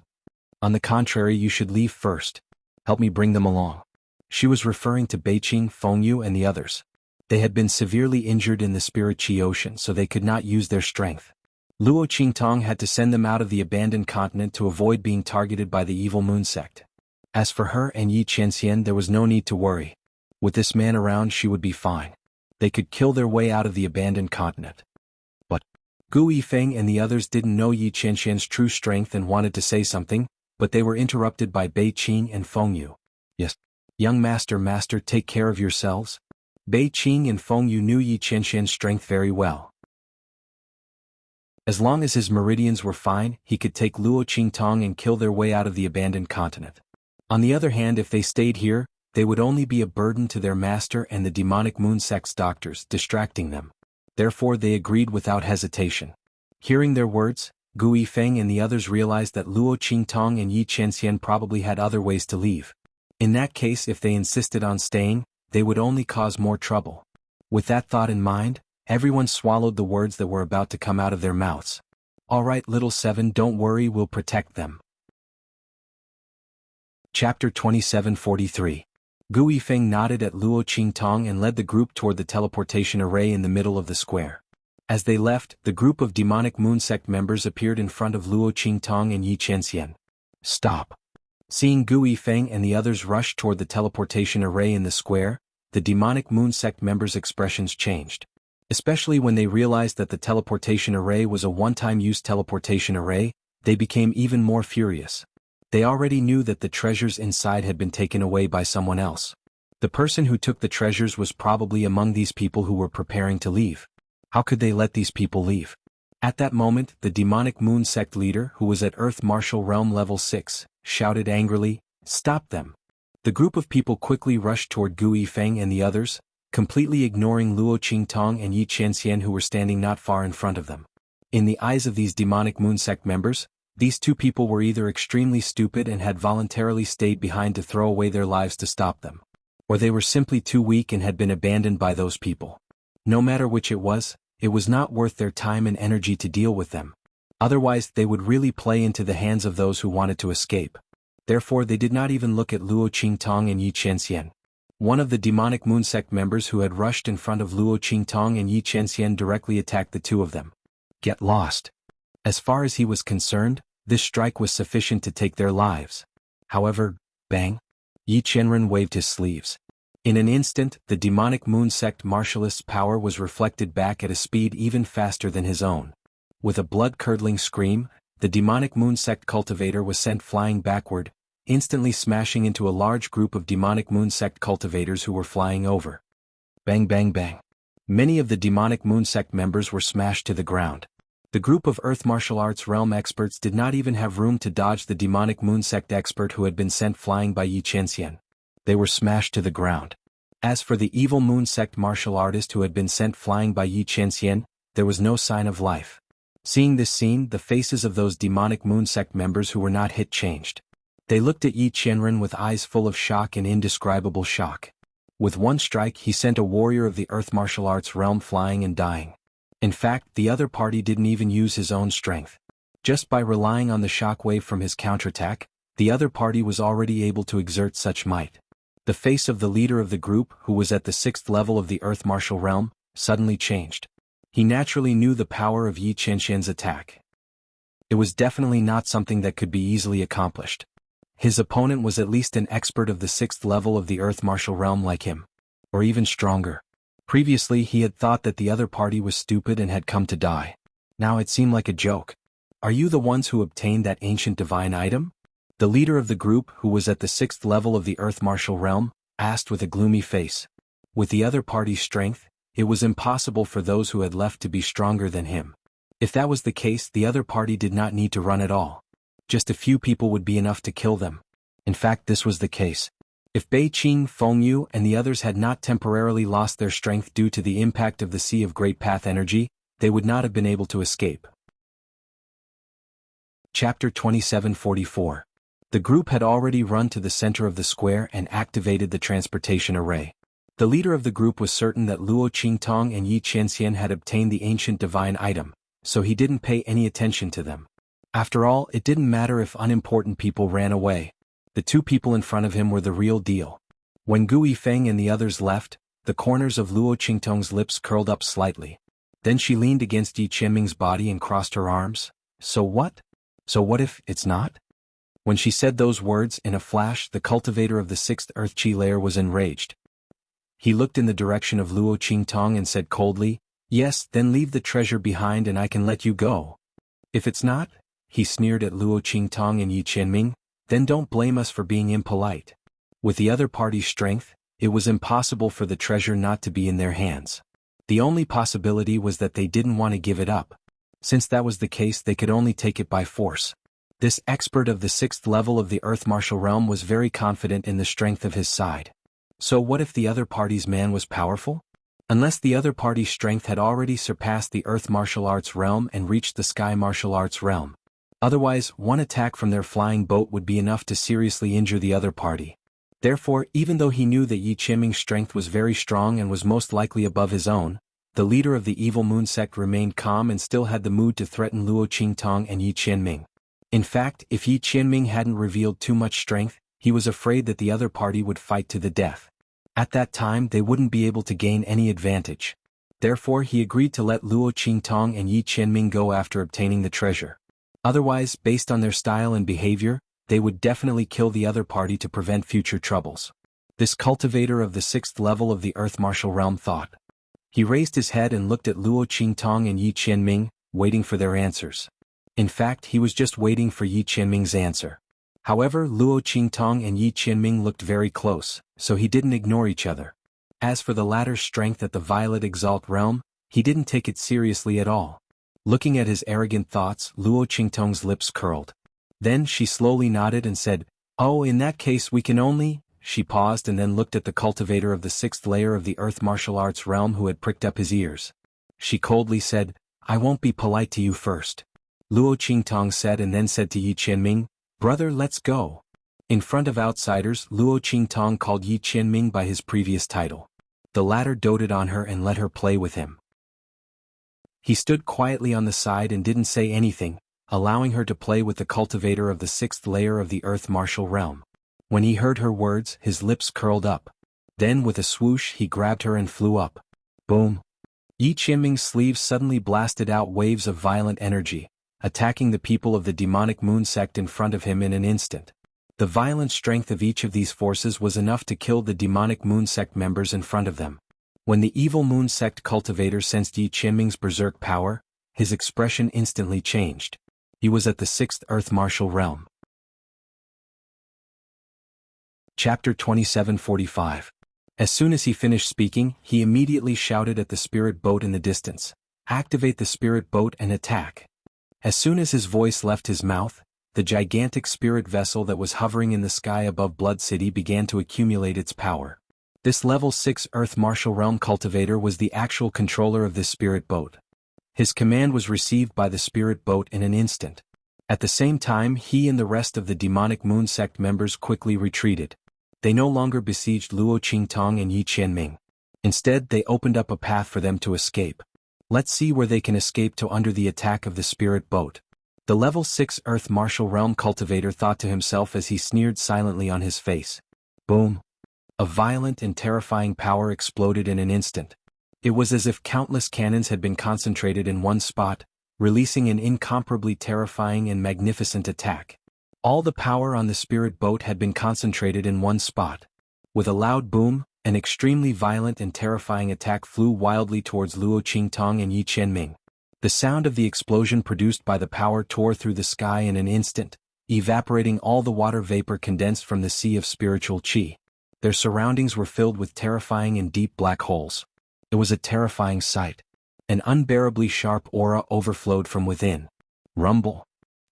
On the contrary, you should leave first. Help me bring them along." She was referring to Beiqing, Fengyu and the others. They had been severely injured in the Spirit Qi Ocean, so they could not use their strength. Luo Qingtong had to send them out of the abandoned continent to avoid being targeted by the evil moon sect. As for her and Yi Qianxian, there was no need to worry. With this man around, she would be fine. They could kill their way out of the abandoned continent. But Gu Yifeng and the others didn't know Yi Qianxian's true strength and wanted to say something, but they were interrupted by Beiqing and Fengyu. "Yes, young master, take care of yourselves." Beiqing and Fengyu knew Yi Qianxian's strength very well. As long as his meridians were fine, he could take Luo Qingtong and kill their way out of the abandoned continent. On the other hand, if they stayed here, they would only be a burden to their master and the demonic moon sect's doctors, distracting them. Therefore they agreed without hesitation. Hearing their words, Gu Yifeng and the others realized that Luo Qingtong and Yi Qianxian probably had other ways to leave. In that case, if they insisted on staying, they would only cause more trouble. With that thought in mind, everyone swallowed the words that were about to come out of their mouths. "All right, little seven, don't worry, we'll protect them." Chapter 2743. Gu Yifeng nodded at Luo Qingtong and led the group toward the teleportation array in the middle of the square. As they left, the group of demonic moon sect members appeared in front of Luo Qingtong and Yi Qianxian. "Stop." Seeing Gu Yifeng and the others rush toward the teleportation array in the square, the demonic moon sect members' expressions changed. Especially when they realized that the teleportation array was a one-time use teleportation array, they became even more furious. They already knew that the treasures inside had been taken away by someone else. The person who took the treasures was probably among these people who were preparing to leave. How could they let these people leave? At that moment, the demonic moon sect leader, who was at Earth Martial Realm Level 6, shouted angrily, "Stop them!" The group of people quickly rushed toward Gu Yifeng and the others, completely ignoring Luo Qingtong and Yi Qianxian who were standing not far in front of them. In the eyes of these demonic moon sect members, these two people were either extremely stupid and had voluntarily stayed behind to throw away their lives to stop them, or they were simply too weak and had been abandoned by those people. No matter which it was not worth their time and energy to deal with them. Otherwise, they would really play into the hands of those who wanted to escape. Therefore, they did not even look at Luo Qingtong and Yi Qianxian. One of the demonic moon sect members who had rushed in front of Luo Qingtong and Yi Qianxian directly attacked the two of them. "Get lost." As far as he was concerned, this strike was sufficient to take their lives. However, bang! Yi Qianren waved his sleeves. In an instant, the demonic moon sect martialist's power was reflected back at a speed even faster than his own. With a blood-curdling scream, the demonic moon sect cultivator was sent flying backward, instantly smashing into a large group of demonic moon sect cultivators who were flying over. Bang bang bang. Many of the demonic moon sect members were smashed to the ground. The group of Earth Martial Arts realm experts did not even have room to dodge the demonic moon sect expert who had been sent flying by Yi Qianxian. They were smashed to the ground. As for the evil moon sect martial artist who had been sent flying by Yi Qianxian, there was no sign of life. Seeing this scene, the faces of those demonic moon sect members who were not hit changed. They looked at Yi Qianren with eyes full of shock and indescribable shock. With one strike, he sent a warrior of the Earth Martial Arts realm flying and dying. In fact, the other party didn't even use his own strength. Just by relying on the shockwave from his counterattack, the other party was already able to exert such might. The face of the leader of the group, who was at the 6th level of the Earth Martial Realm, suddenly changed. He naturally knew the power of Yi Qianxian's attack. It was definitely not something that could be easily accomplished. His opponent was at least an expert of the 6th level of the Earth Martial Realm like him. Or even stronger. Previously he had thought that the other party was stupid and had come to die. Now it seemed like a joke. "Are you the ones who obtained that ancient divine item?" The leader of the group, who was at the 6th level of the Earth Martial Realm, asked with a gloomy face. With the other party's strength, it was impossible for those who had left to be stronger than him. If that was the case, the other party did not need to run at all. Just a few people would be enough to kill them. In fact, this was the case. If Beiqing, Fengyu, and the others had not temporarily lost their strength due to the impact of the Sea of Great Path energy, they would not have been able to escape. Chapter 2744. The group had already run to the center of the square and activated the transportation array. The leader of the group was certain that Luo Qingtong and Yi Qianxian had obtained the ancient divine item, so he didn't pay any attention to them. After all, it didn't matter if unimportant people ran away. The two people in front of him were the real deal. When Gu Yifeng and the others left, the corners of Luo Qingtong's lips curled up slightly. Then she leaned against Yi Qianming's body and crossed her arms. So what? So what if it's not? When she said those words, in a flash, the cultivator of the sixth earth chi layer was enraged. He looked in the direction of Luo Qingtong and said coldly, "Yes, then leave the treasure behind and I can let you go. If it's not," he sneered at Luo Qingtong and Yi Qianming, "then don't blame us for being impolite." With the other party's strength, it was impossible for the treasure not to be in their hands. The only possibility was that they didn't want to give it up. Since that was the case, they could only take it by force. This expert of the sixth level of the Earth Martial Realm was very confident in the strength of his side. So what if the other party's man was powerful? Unless the other party's strength had already surpassed the Earth Martial Arts realm and reached the Sky Martial Arts realm. Otherwise, one attack from their flying boat would be enough to seriously injure the other party. Therefore, even though he knew that Yi Qianming's strength was very strong and was most likely above his own, the leader of the evil moon sect remained calm and still had the mood to threaten Luo Qingtong and Yi Qianming. In fact, if Yi Qianming hadn't revealed too much strength, he was afraid that the other party would fight to the death. At that time, they wouldn't be able to gain any advantage. Therefore, he agreed to let Luo Qingtong and Yi Qianming go after obtaining the treasure. Otherwise, based on their style and behavior, they would definitely kill the other party to prevent future troubles. This cultivator of the sixth level of the Earth Martial Realm thought. He raised his head and looked at Luo Qingtong and Yi Qianming, waiting for their answers. In fact, he was just waiting for Yi Qianming's answer. However, Luo Qingtong and Yi Qianming looked very close, so he didn't ignore each other. As for the latter's strength at the Violet Exalt realm, he didn't take it seriously at all. Looking at his arrogant thoughts, Luo Qingtong's lips curled. Then she slowly nodded and said, "Oh, in that case we can only—" She paused and then looked at the cultivator of the sixth layer of the Earth Martial Arts realm who had pricked up his ears. She coldly said, "I won't be polite to you first." Luo Qingtong said and then said to Yi Qianming, "Brother, let's go." In front of outsiders, Luo Qingtong called Yi Qianming by his previous title. The latter doted on her and let her play with him. He stood quietly on the side and didn't say anything, allowing her to play with the cultivator of the sixth layer of the Earth Martial Realm. When he heard her words, his lips curled up. Then with a swoosh he grabbed her and flew up. Boom! Yi Qianming's sleeves suddenly blasted out waves of violent energy, attacking the people of the demonic moon sect in front of him in an instant. The violent strength of each of these forces was enough to kill the demonic moon sect members in front of them. When the evil moon sect cultivator sensed Yi Qianming's berserk power, his expression instantly changed. He was at the sixth Earth Martial Realm. Chapter 2745. As soon as he finished speaking, he immediately shouted at the spirit boat in the distance, "Activate the spirit boat and attack." As soon as his voice left his mouth, the gigantic spirit vessel that was hovering in the sky above Blood City began to accumulate its power. This level 6 Earth Martial Realm cultivator was the actual controller of this spirit boat. His command was received by the spirit boat in an instant. At the same time, he and the rest of the demonic moon sect members quickly retreated. They no longer besieged Luo Qingtong and Yi Qianming. Instead, they opened up a path for them to escape. Let's see where they can escape to under the attack of the spirit boat. The level 6 Earth Martial Realm cultivator thought to himself as he sneered silently on his face. Boom! A violent and terrifying power exploded in an instant. It was as if countless cannons had been concentrated in one spot, releasing an incomparably terrifying and magnificent attack. All the power on the spirit boat had been concentrated in one spot. With a loud boom, an extremely violent and terrifying attack flew wildly towards Luo Qingtong and Yi Qianming. The sound of the explosion produced by the power tore through the sky in an instant, evaporating all the water vapor condensed from the sea of spiritual qi. Their surroundings were filled with terrifying and deep black holes. It was a terrifying sight. An unbearably sharp aura overflowed from within. Rumble.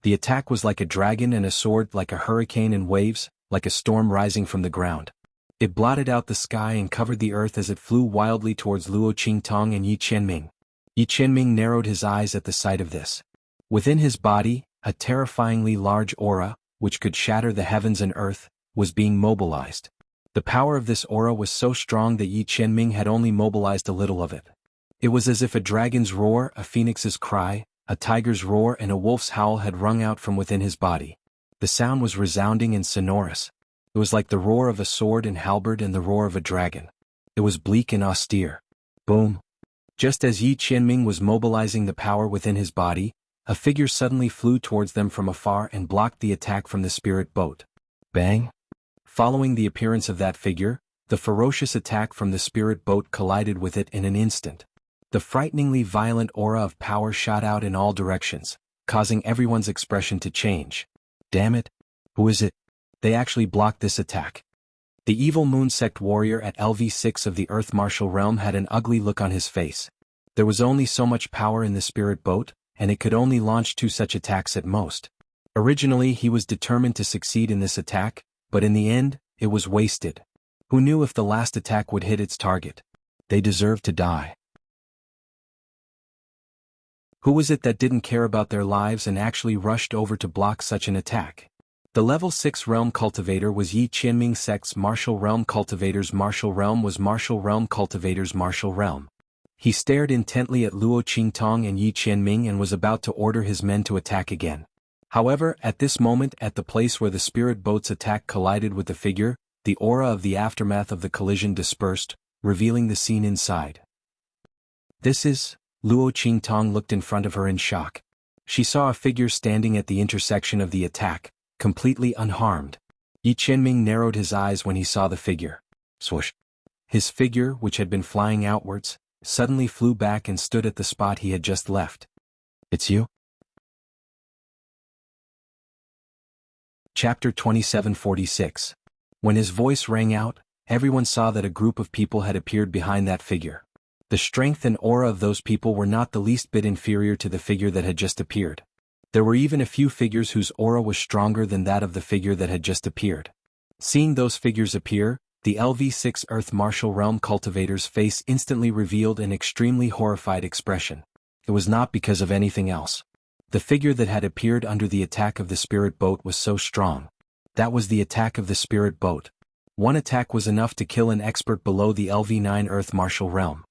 The attack was like a dragon and a sword, like a hurricane and waves, like a storm rising from the ground. It blotted out the sky and covered the earth as it flew wildly towards Luo Qingtong and Yi Qianming. Yi Qianming narrowed his eyes at the sight of this. Within his body, a terrifyingly large aura, which could shatter the heavens and earth, was being mobilized. The power of this aura was so strong that Yi Qianming had only mobilized a little of it. It was as if a dragon's roar, a phoenix's cry, a tiger's roar and a wolf's howl had rung out from within his body. The sound was resounding and sonorous. It was like the roar of a sword and halberd and the roar of a dragon. It was bleak and austere. Boom! Just as Yi Qianming was mobilizing the power within his body, a figure suddenly flew towards them from afar and blocked the attack from the spirit boat. Bang! Following the appearance of that figure, the ferocious attack from the spirit boat collided with it in an instant. The frighteningly violent aura of power shot out in all directions, causing everyone's expression to change. Damn it! Who is it? They actually blocked this attack. The evil moon sect warrior at LV6 of the Earth Martial Realm had an ugly look on his face. There was only so much power in the spirit boat, and it could only launch 2 such attacks at most. Originally he was determined to succeed in this attack, but in the end, it was wasted. Who knew if the last attack would hit its target? They deserved to die. Who was it that didn't care about their lives and actually rushed over to block such an attack? The level 6 realm cultivator was Yi Qianming sect's martial realm cultivator's martial realm was martial realm cultivator's martial realm. He stared intently at Luo Qingtong and Yi Qianming and was about to order his men to attack again. However, at this moment at the place where the spirit boat's attack collided with the figure, the aura of the aftermath of the collision dispersed, revealing the scene inside. This is... Luo Qingtong looked in front of her in shock. She saw a figure standing at the intersection of the attack, completely unharmed. Yi Qianming narrowed his eyes when he saw the figure. Swoosh! His figure, which had been flying outwards, suddenly flew back and stood at the spot he had just left. It's you? Chapter 2746. When his voice rang out, everyone saw that a group of people had appeared behind that figure. The strength and aura of those people were not the least bit inferior to the figure that had just appeared. There were even a few figures whose aura was stronger than that of the figure that had just appeared. Seeing those figures appear, the LV6 Earth Martial Realm cultivator's face instantly revealed an extremely horrified expression. It was not because of anything else. The figure that had appeared under the attack of the spirit boat was so strong. That was the attack of the spirit boat. One attack was enough to kill an expert below the LV9 Earth Martial Realm.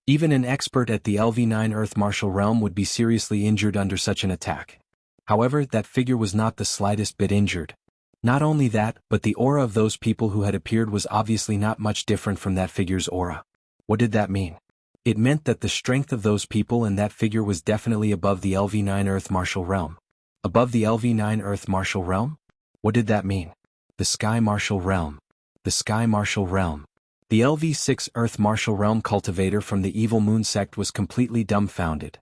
Even an expert at the LV9 Earth Martial Realm would be seriously injured under such an attack. However, that figure was not the slightest bit injured. Not only that, but the aura of those people who had appeared was obviously not much different from that figure's aura. What did that mean? It meant that the strength of those people and that figure was definitely above the LV9 Earth Martial Realm. Above the LV9 Earth Martial Realm? What did that mean? The Sky Martial Realm. The Sky Martial Realm. The LV6 Earth Martial Realm cultivator from the Evil Moon sect was completely dumbfounded.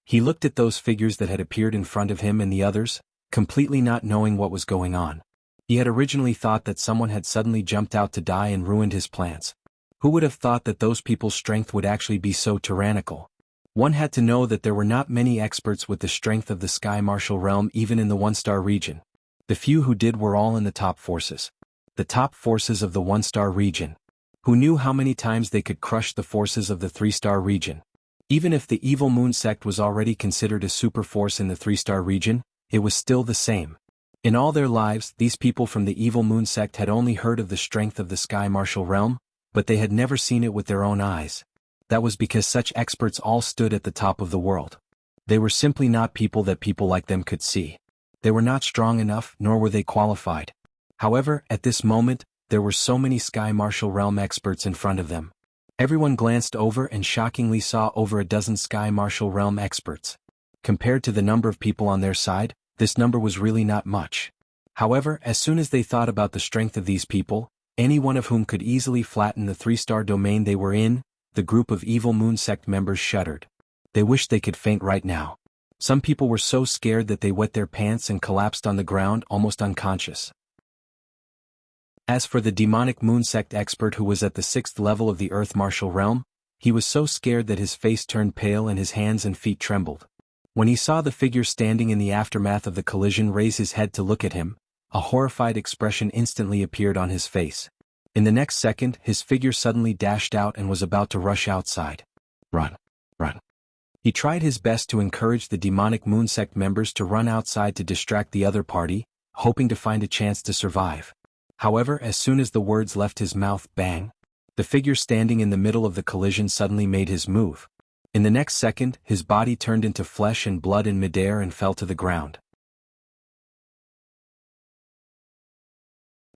He looked at those figures that had appeared in front of him and the others, completely not knowing what was going on. He had originally thought that someone had suddenly jumped out to die and ruined his plans. Who would have thought that those people's strength would actually be so tyrannical? One had to know that there were not many experts with the strength of the Sky Martial Realm even in the 1-star region. The few who did were all in the top forces. The top forces of the 1-star region. Who knew how many times they could crush the forces of the 3-star region? Even if the Evil Moon sect was already considered a super force in the 3-star region, it was still the same. In all their lives, these people from the Evil Moon sect had only heard of the strength of the Sky Martial Realm, but they had never seen it with their own eyes. That was because such experts all stood at the top of the world. They were simply not people that people like them could see. They were not strong enough, nor were they qualified. However, at this moment, there were so many Sky Martial Realm experts in front of them. Everyone glanced over and shockingly saw over a dozen Sky Martial Realm experts. Compared to the number of people on their side, this number was really not much. However, as soon as they thought about the strength of these people, any one of whom could easily flatten the 3-star domain they were in, the group of Evil Moon sect members shuddered. They wished they could faint right now. Some people were so scared that they wet their pants and collapsed on the ground almost unconscious. As for the demonic moon sect expert who was at the 6th level of the Earth Martial Realm, he was so scared that his face turned pale and his hands and feet trembled. When he saw the figure standing in the aftermath of the collision raise his head to look at him, a horrified expression instantly appeared on his face. In the next second, his figure suddenly dashed out and was about to rush outside. Run. Run. He tried his best to encourage the demonic moon sect members to run outside to distract the other party, hoping to find a chance to survive. However, as soon as the words left his mouth, bang! The figure standing in the middle of the collision suddenly made his move. In the next second, his body turned into flesh and blood in midair and fell to the ground.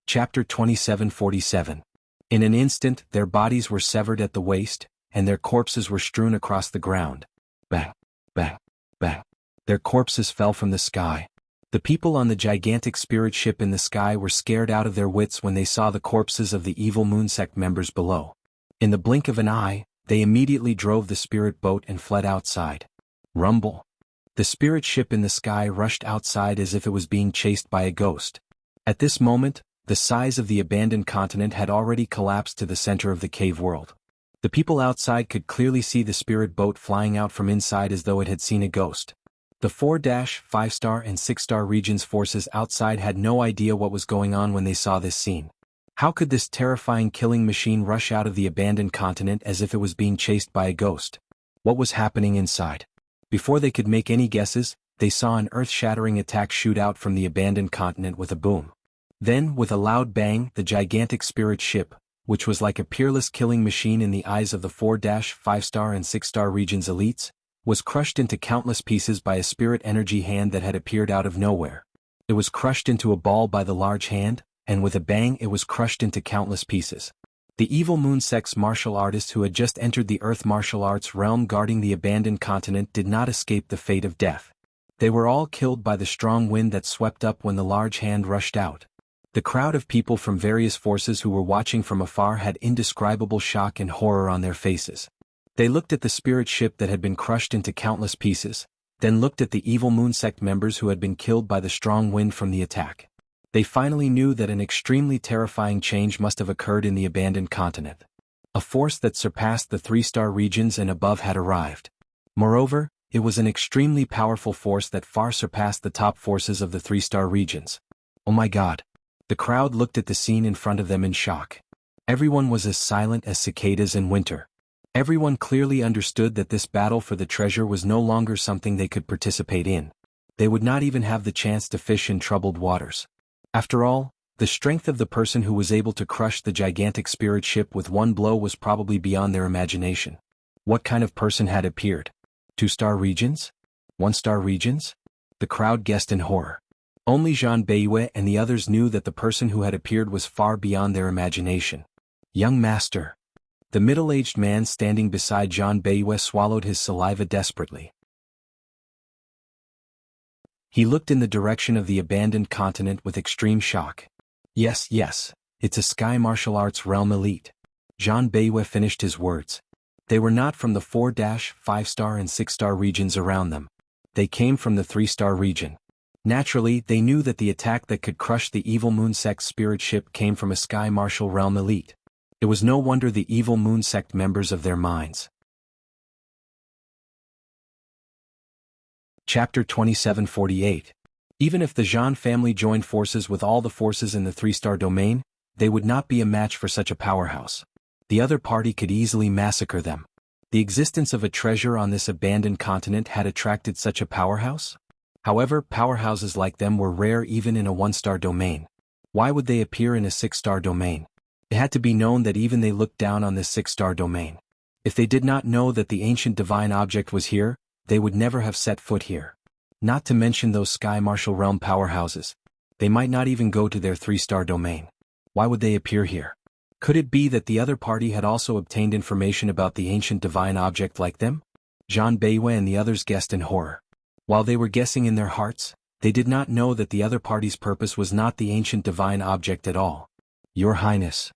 Chapter 27:47. In an instant, their bodies were severed at the waist, and their corpses were strewn across the ground. Bang! Bang! Bang! Their corpses fell from the sky. The people on the gigantic spirit ship in the sky were scared out of their wits when they saw the corpses of the evil moon sect members below. In the blink of an eye, they immediately drove the spirit boat and fled outside. Rumble! The spirit ship in the sky rushed outside as if it was being chased by a ghost. At this moment, the size of the abandoned continent had already collapsed to the center of the cave world. The people outside could clearly see the spirit boat flying out from inside as though it had seen a ghost. The 4-5-star and 6-star regions forces outside had no idea what was going on when they saw this scene. How could this terrifying killing machine rush out of the abandoned continent as if it was being chased by a ghost? What was happening inside? Before they could make any guesses, they saw an earth-shattering attack shoot out from the abandoned continent with a boom. Then, with a loud bang, the gigantic spirit ship, which was like a peerless killing machine in the eyes of the 4-5-star and 6-star regions elites, was crushed into countless pieces by a spirit energy hand that had appeared out of nowhere. It was crushed into a ball by the large hand, and with a bang it was crushed into countless pieces. The evil moon sect's martial artists who had just entered the earth martial arts realm guarding the abandoned continent did not escape the fate of death. They were all killed by the strong wind that swept up when the large hand rushed out. The crowd of people from various forces who were watching from afar had indescribable shock and horror on their faces. They looked at the spirit ship that had been crushed into countless pieces, then looked at the evil moon sect members who had been killed by the strong wind from the attack. They finally knew that an extremely terrifying change must have occurred in the abandoned continent. A force that surpassed the 3-star regions and above had arrived. Moreover, it was an extremely powerful force that far surpassed the top forces of the 3-star regions. Oh my God! The crowd looked at the scene in front of them in shock. Everyone was as silent as cicadas in winter. Everyone clearly understood that this battle for the treasure was no longer something they could participate in. They would not even have the chance to fish in troubled waters. After all, the strength of the person who was able to crush the gigantic spirit ship with one blow was probably beyond their imagination. What kind of person had appeared? 2-star regions? 1-star regions? The crowd guessed in horror. Only Jean Baiyue and the others knew that the person who had appeared was far beyond their imagination. Young master. The middle-aged man standing beside Jean Baiyue swallowed his saliva desperately. He looked in the direction of the abandoned continent with extreme shock. Yes, it's a sky martial arts realm elite. Jean Baiyue finished his words. They were not from the 4-5-star and 6-star regions around them. They came from the 3-star region. Naturally, they knew that the attack that could crush the evil moon sect spirit ship came from a sky martial realm elite. It was no wonder the evil moon sect members of their minds. Chapter 27:48. Even if the Zhan family joined forces with all the forces in the 3-star domain, they would not be a match for such a powerhouse. The other party could easily massacre them. The existence of a treasure on this abandoned continent had attracted such a powerhouse? However, powerhouses like them were rare even in a 1-star domain. Why would they appear in a 6-star domain? It had to be known that even they looked down on this 6-star domain. If they did not know that the ancient divine object was here, they would never have set foot here. Not to mention those sky martial realm powerhouses. They might not even go to their 3-star domain. Why would they appear here? Could it be that the other party had also obtained information about the ancient divine object like them? Jean Baiyue and the others guessed in horror. While they were guessing in their hearts, they did not know that the other party's purpose was not the ancient divine object at all. Your Highness.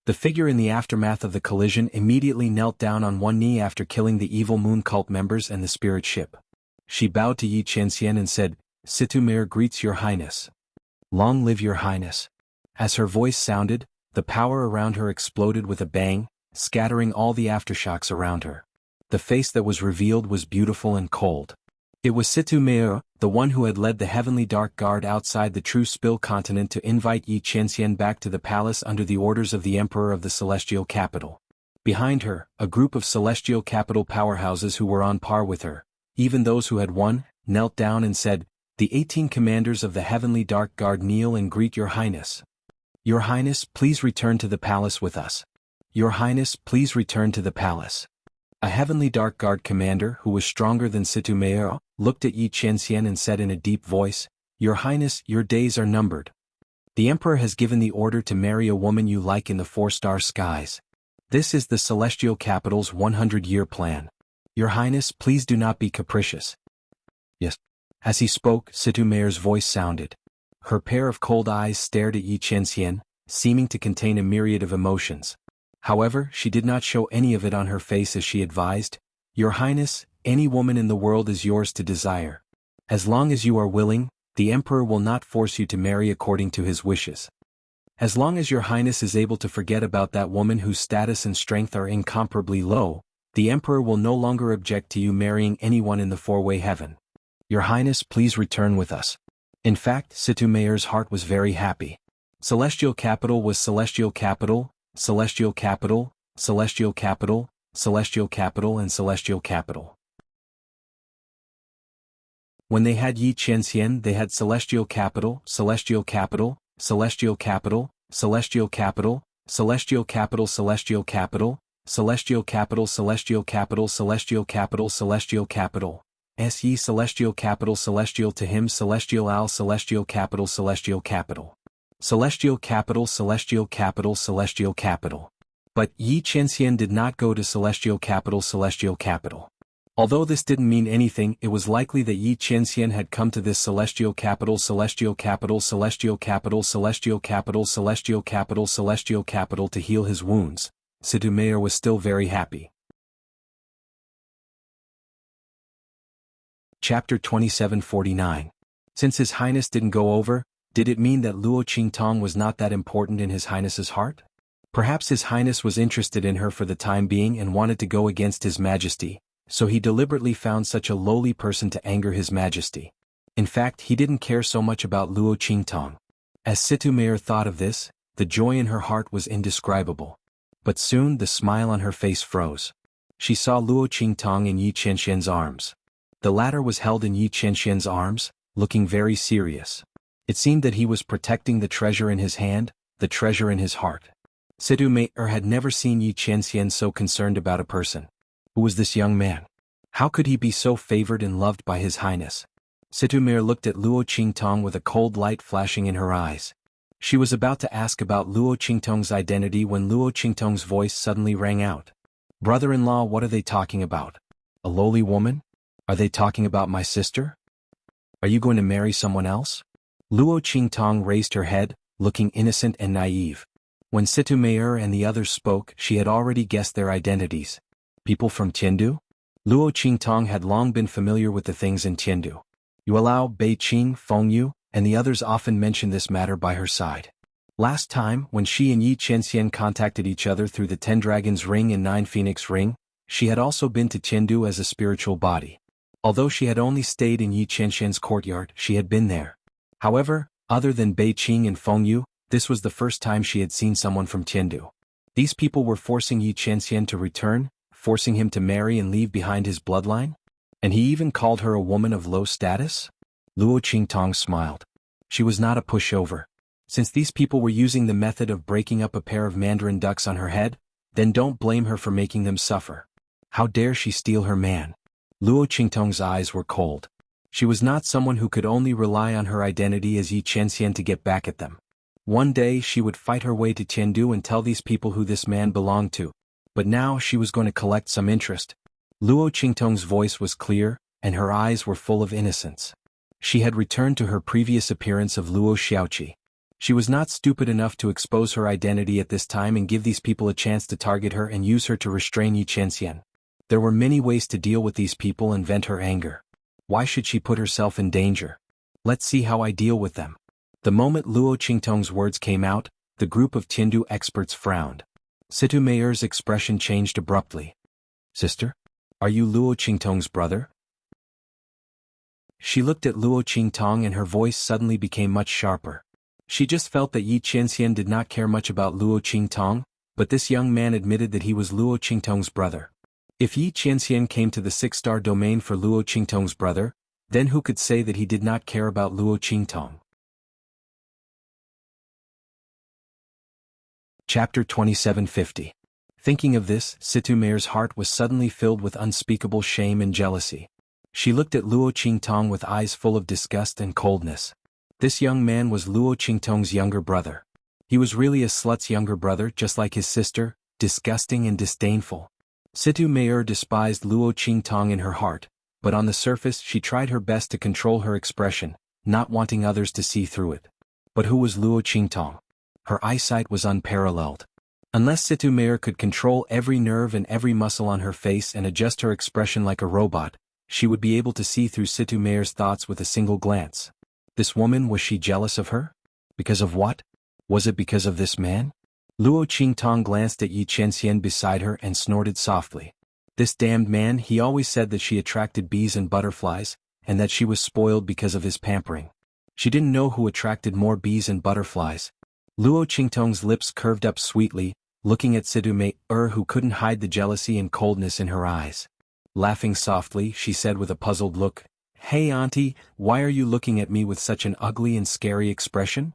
The figure in the aftermath of the collision immediately knelt down on one knee after killing the evil moon cult members and the spirit ship. She bowed to Yi Qianxian and said, Situmir greets your Highness. Long live your Highness. As her voice sounded, the power around her exploded with a bang, scattering all the aftershocks around her. The face that was revealed was beautiful and cold. It was Situmir, the one who had led the heavenly dark guard outside the true Spill continent to invite Yi Qianxian back to the palace under the orders of the Emperor of the Celestial Capital. Behind her, a group of Celestial Capital powerhouses who were on par with her, even those who had won, knelt down and said, The 18 commanders of the heavenly dark guard kneel and greet your highness. Your highness, please return to the palace with us. Your highness, please return to the palace. A heavenly dark guard commander who was stronger than Situ looked at Yi Qianxian and said in a deep voice, Your highness, your days are numbered. The emperor has given the order to marry a woman you like in the 4-star skies. This is the celestial capital's 100-year plan. Your highness, please do not be capricious. Yes. As he spoke, Situ voice sounded. Her pair of cold eyes stared at Yi Qianxian, seeming to contain a myriad of emotions. However, she did not show any of it on her face as she advised, Your highness, any woman in the world is yours to desire. As long as you are willing, the emperor will not force you to marry according to his wishes. As long as your highness is able to forget about that woman whose status and strength are incomparably low, the emperor will no longer object to you marrying anyone in the 4-way heaven. Your highness, please return with us. In fact, Situ heart was very happy. Celestial capital was celestial capital, celestial capital, celestial capital, celestial capital and celestial capital. When they had Yi Qianxian, they had celestial capital, celestial capital, celestial capital, celestial capital, celestial capital, celestial capital, celestial capital, celestial capital, celestial capital, celestial capital. Se celestial capital, celestial to him, celestial al, celestial capital, celestial capital. Celestial capital, celestial capital, celestial capital. But Yi Qianxian did not go to celestial capital, celestial capital. Although this didn't mean anything, it was likely that Yi Qianxian had come to this celestial capital, celestial capital, celestial capital, celestial capital, celestial capital, celestial capital to heal his wounds. Situ was still very happy. Chapter 2749. Since His Highness didn't go over, did it mean that Luo Qingtong was not that important in His Highness's heart? Perhaps His Highness was interested in her for the time being and wanted to go against His Majesty, so he deliberately found such a lowly person to anger His Majesty. In fact, he didn't care so much about Luo Qingtong. As Situ thought of this, the joy in her heart was indescribable. But soon the smile on her face froze. She saw Luo Qingtong in Yi Qianxian's arms. The latter was held in Yi Qianxian's arms, looking very serious. It seemed that he was protecting the treasure in his hand, the treasure in his heart. Situ had never seen Yi Qianxian so concerned about a person. Who was this young man? How could he be so favored and loved by His Highness? Situ looked at Luo Qingtong with a cold light flashing in her eyes. She was about to ask about Luo Qingtong's identity when Luo Qingtong's voice suddenly rang out. Brother-in-law, what are they talking about? A lowly woman? Are they talking about my sister? Are you going to marry someone else? Luo Qingtong raised her head, looking innocent and naive. When Situ and the others spoke, she had already guessed their identities. People from Tiandu? Luo Qingtong had long been familiar with the things in Tiandu. Yuelao, Beiqing, Fengyu, and the others often mentioned this matter by her side. Last time, when she and Yi Qianxian contacted each other through the 10 Dragons Ring and 9 Phoenix Ring, she had also been to Tiandu as a spiritual body. Although she had only stayed in Yi Qianxian's courtyard, she had been there. However, other than Beiqing and Fengyu, this was the first time she had seen someone from Tiandu. These people were forcing Yi Qianxian to return, forcing him to marry and leave behind his bloodline? And he even called her a woman of low status? Luo Qingtong smiled. She was not a pushover. Since these people were using the method of breaking up a pair of mandarin ducks on her head, then don't blame her for making them suffer. How dare she steal her man? Luo Qingtong's eyes were cold. She was not someone who could only rely on her identity as Yi Qianxian to get back at them. One day she would fight her way to Tiandu and tell these people who this man belonged to. But now she was going to collect some interest. Luo Qingtong's voice was clear, and her eyes were full of innocence. She had returned to her previous appearance of Luo Xiaoqi. She was not stupid enough to expose her identity at this time and give these people a chance to target her and use her to restrain Yi Qianxian. There were many ways to deal with these people and vent her anger. Why should she put herself in danger? Let's see how I deal with them. The moment Luo Qingtong's words came out, the group of Tiandu experts frowned. Situ expression changed abruptly. Sister? Are you Luo Qingtong's brother? She looked at Luo Qingtong and her voice suddenly became much sharper. She just felt that Yi Qianxian did not care much about Luo Qingtong, but this young man admitted that he was Luo Qingtong's brother. If Yi Qianxian came to the 6-star domain for Luo Qingtong's brother, Then who could say that he did not care about Luo Qingtong? Chapter 2750. Thinking of this, Situmere's heart was suddenly filled with unspeakable shame and jealousy. She looked at Luo Qingtong with eyes full of disgust and coldness. This young man was Luo Qingtong's younger brother. He was really a slut's younger brother, just like his sister, disgusting and disdainful. Situ-Me'er despised Luo Qingtong in her heart, but on the surface she tried her best to control her expression, not wanting others to see through it. But who was Luo Qingtong? Her eyesight was unparalleled. Unless Situ-Me'er could control every nerve and every muscle on her face and adjust her expression like a robot, she would be able to see through Situ-Me'er's thoughts with a single glance. This woman, was she jealous of her? Because of what? Was it because of this man? Luo Qingtong glanced at Yi Qianxian beside her and snorted softly. This damned man, he always said that she attracted bees and butterflies, and that she was spoiled because of his pampering. She didn't know who attracted more bees and butterflies. Luo Qingtong's lips curved up sweetly, looking at Situ-Me'er, who couldn't hide the jealousy and coldness in her eyes. Laughing softly, she said with a puzzled look, "Hey auntie, why are you looking at me with such an ugly and scary expression?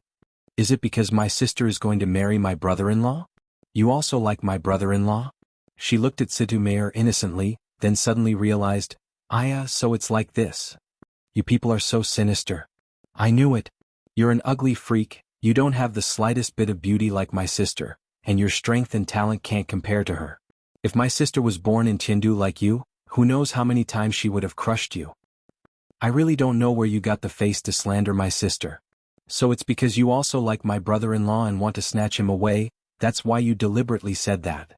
Is it because my sister is going to marry my brother-in-law? You also like my brother-in-law?" She looked at Situ-Me'er innocently, then suddenly realized, so it's like this. You people are so sinister. I knew it. You're an ugly freak, you don't have the slightest bit of beauty like my sister, and your strength and talent can't compare to her. If my sister was born in Chengdu like you, who knows how many times she would have crushed you. I really don't know where you got the face to slander my sister. So it's because you also like my brother-in-law and want to snatch him away, that's why you deliberately said that.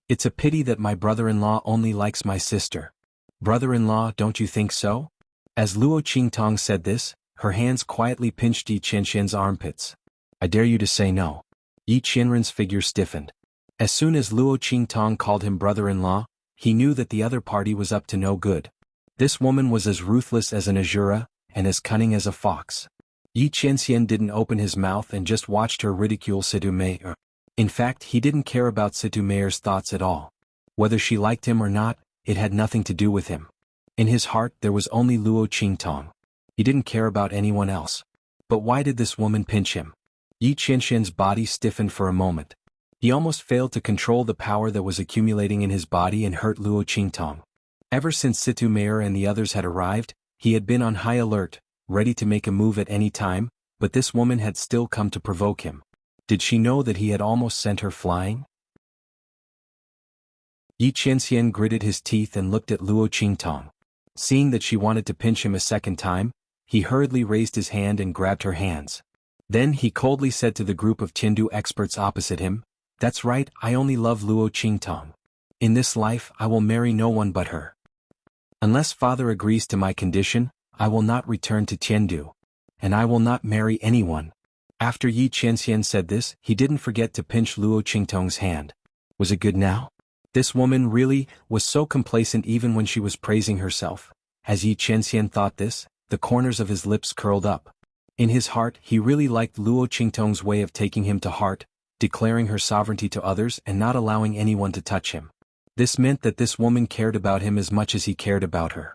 It's a pity that my brother-in-law only likes my sister. Brother-in-law, don't you think so? As Luo Qingtong said this, her hands quietly pinched Yi Qianxian's armpits. I dare you to say no. Yi Qianren's figure stiffened. As soon as Luo Qingtong called him brother-in-law, he knew that the other party was up to no good. This woman was as ruthless as an Azura, and as cunning as a fox. Yi Qianxian didn't open his mouth and just watched her ridicule Situ-Me'er. In fact, he didn't care about Situ-Me'er's thoughts at all. Whether she liked him or not, it had nothing to do with him. In his heart there was only Luo Qingtong. He didn't care about anyone else. But why did this woman pinch him? Yi Qianxian's body stiffened for a moment. He almost failed to control the power that was accumulating in his body and hurt Luo Qingtong. Ever since Situ-Me'er and the others had arrived, he had been on high alert, ready to make a move at any time, but this woman had still come to provoke him. Did she know that he had almost sent her flying? Yi Qianxian gritted his teeth and looked at Luo Qingtong. Seeing that she wanted to pinch him a second time, he hurriedly raised his hand and grabbed her hands. Then he coldly said to the group of Chengdu experts opposite him, "That's right, I only love Luo Qingtong. In this life I will marry no one but her. Unless father agrees to my condition, I will not return to Chengdu. And I will not marry anyone." After Yi Qianxian said this, he didn't forget to pinch Luo Qingtong's hand. Was it good now? This woman really was so complacent even when she was praising herself. As Yi Qianxian thought this, the corners of his lips curled up. In his heart, he really liked Luo Qingtong's way of taking him to heart, declaring her sovereignty to others and not allowing anyone to touch him. This meant that this woman cared about him as much as he cared about her.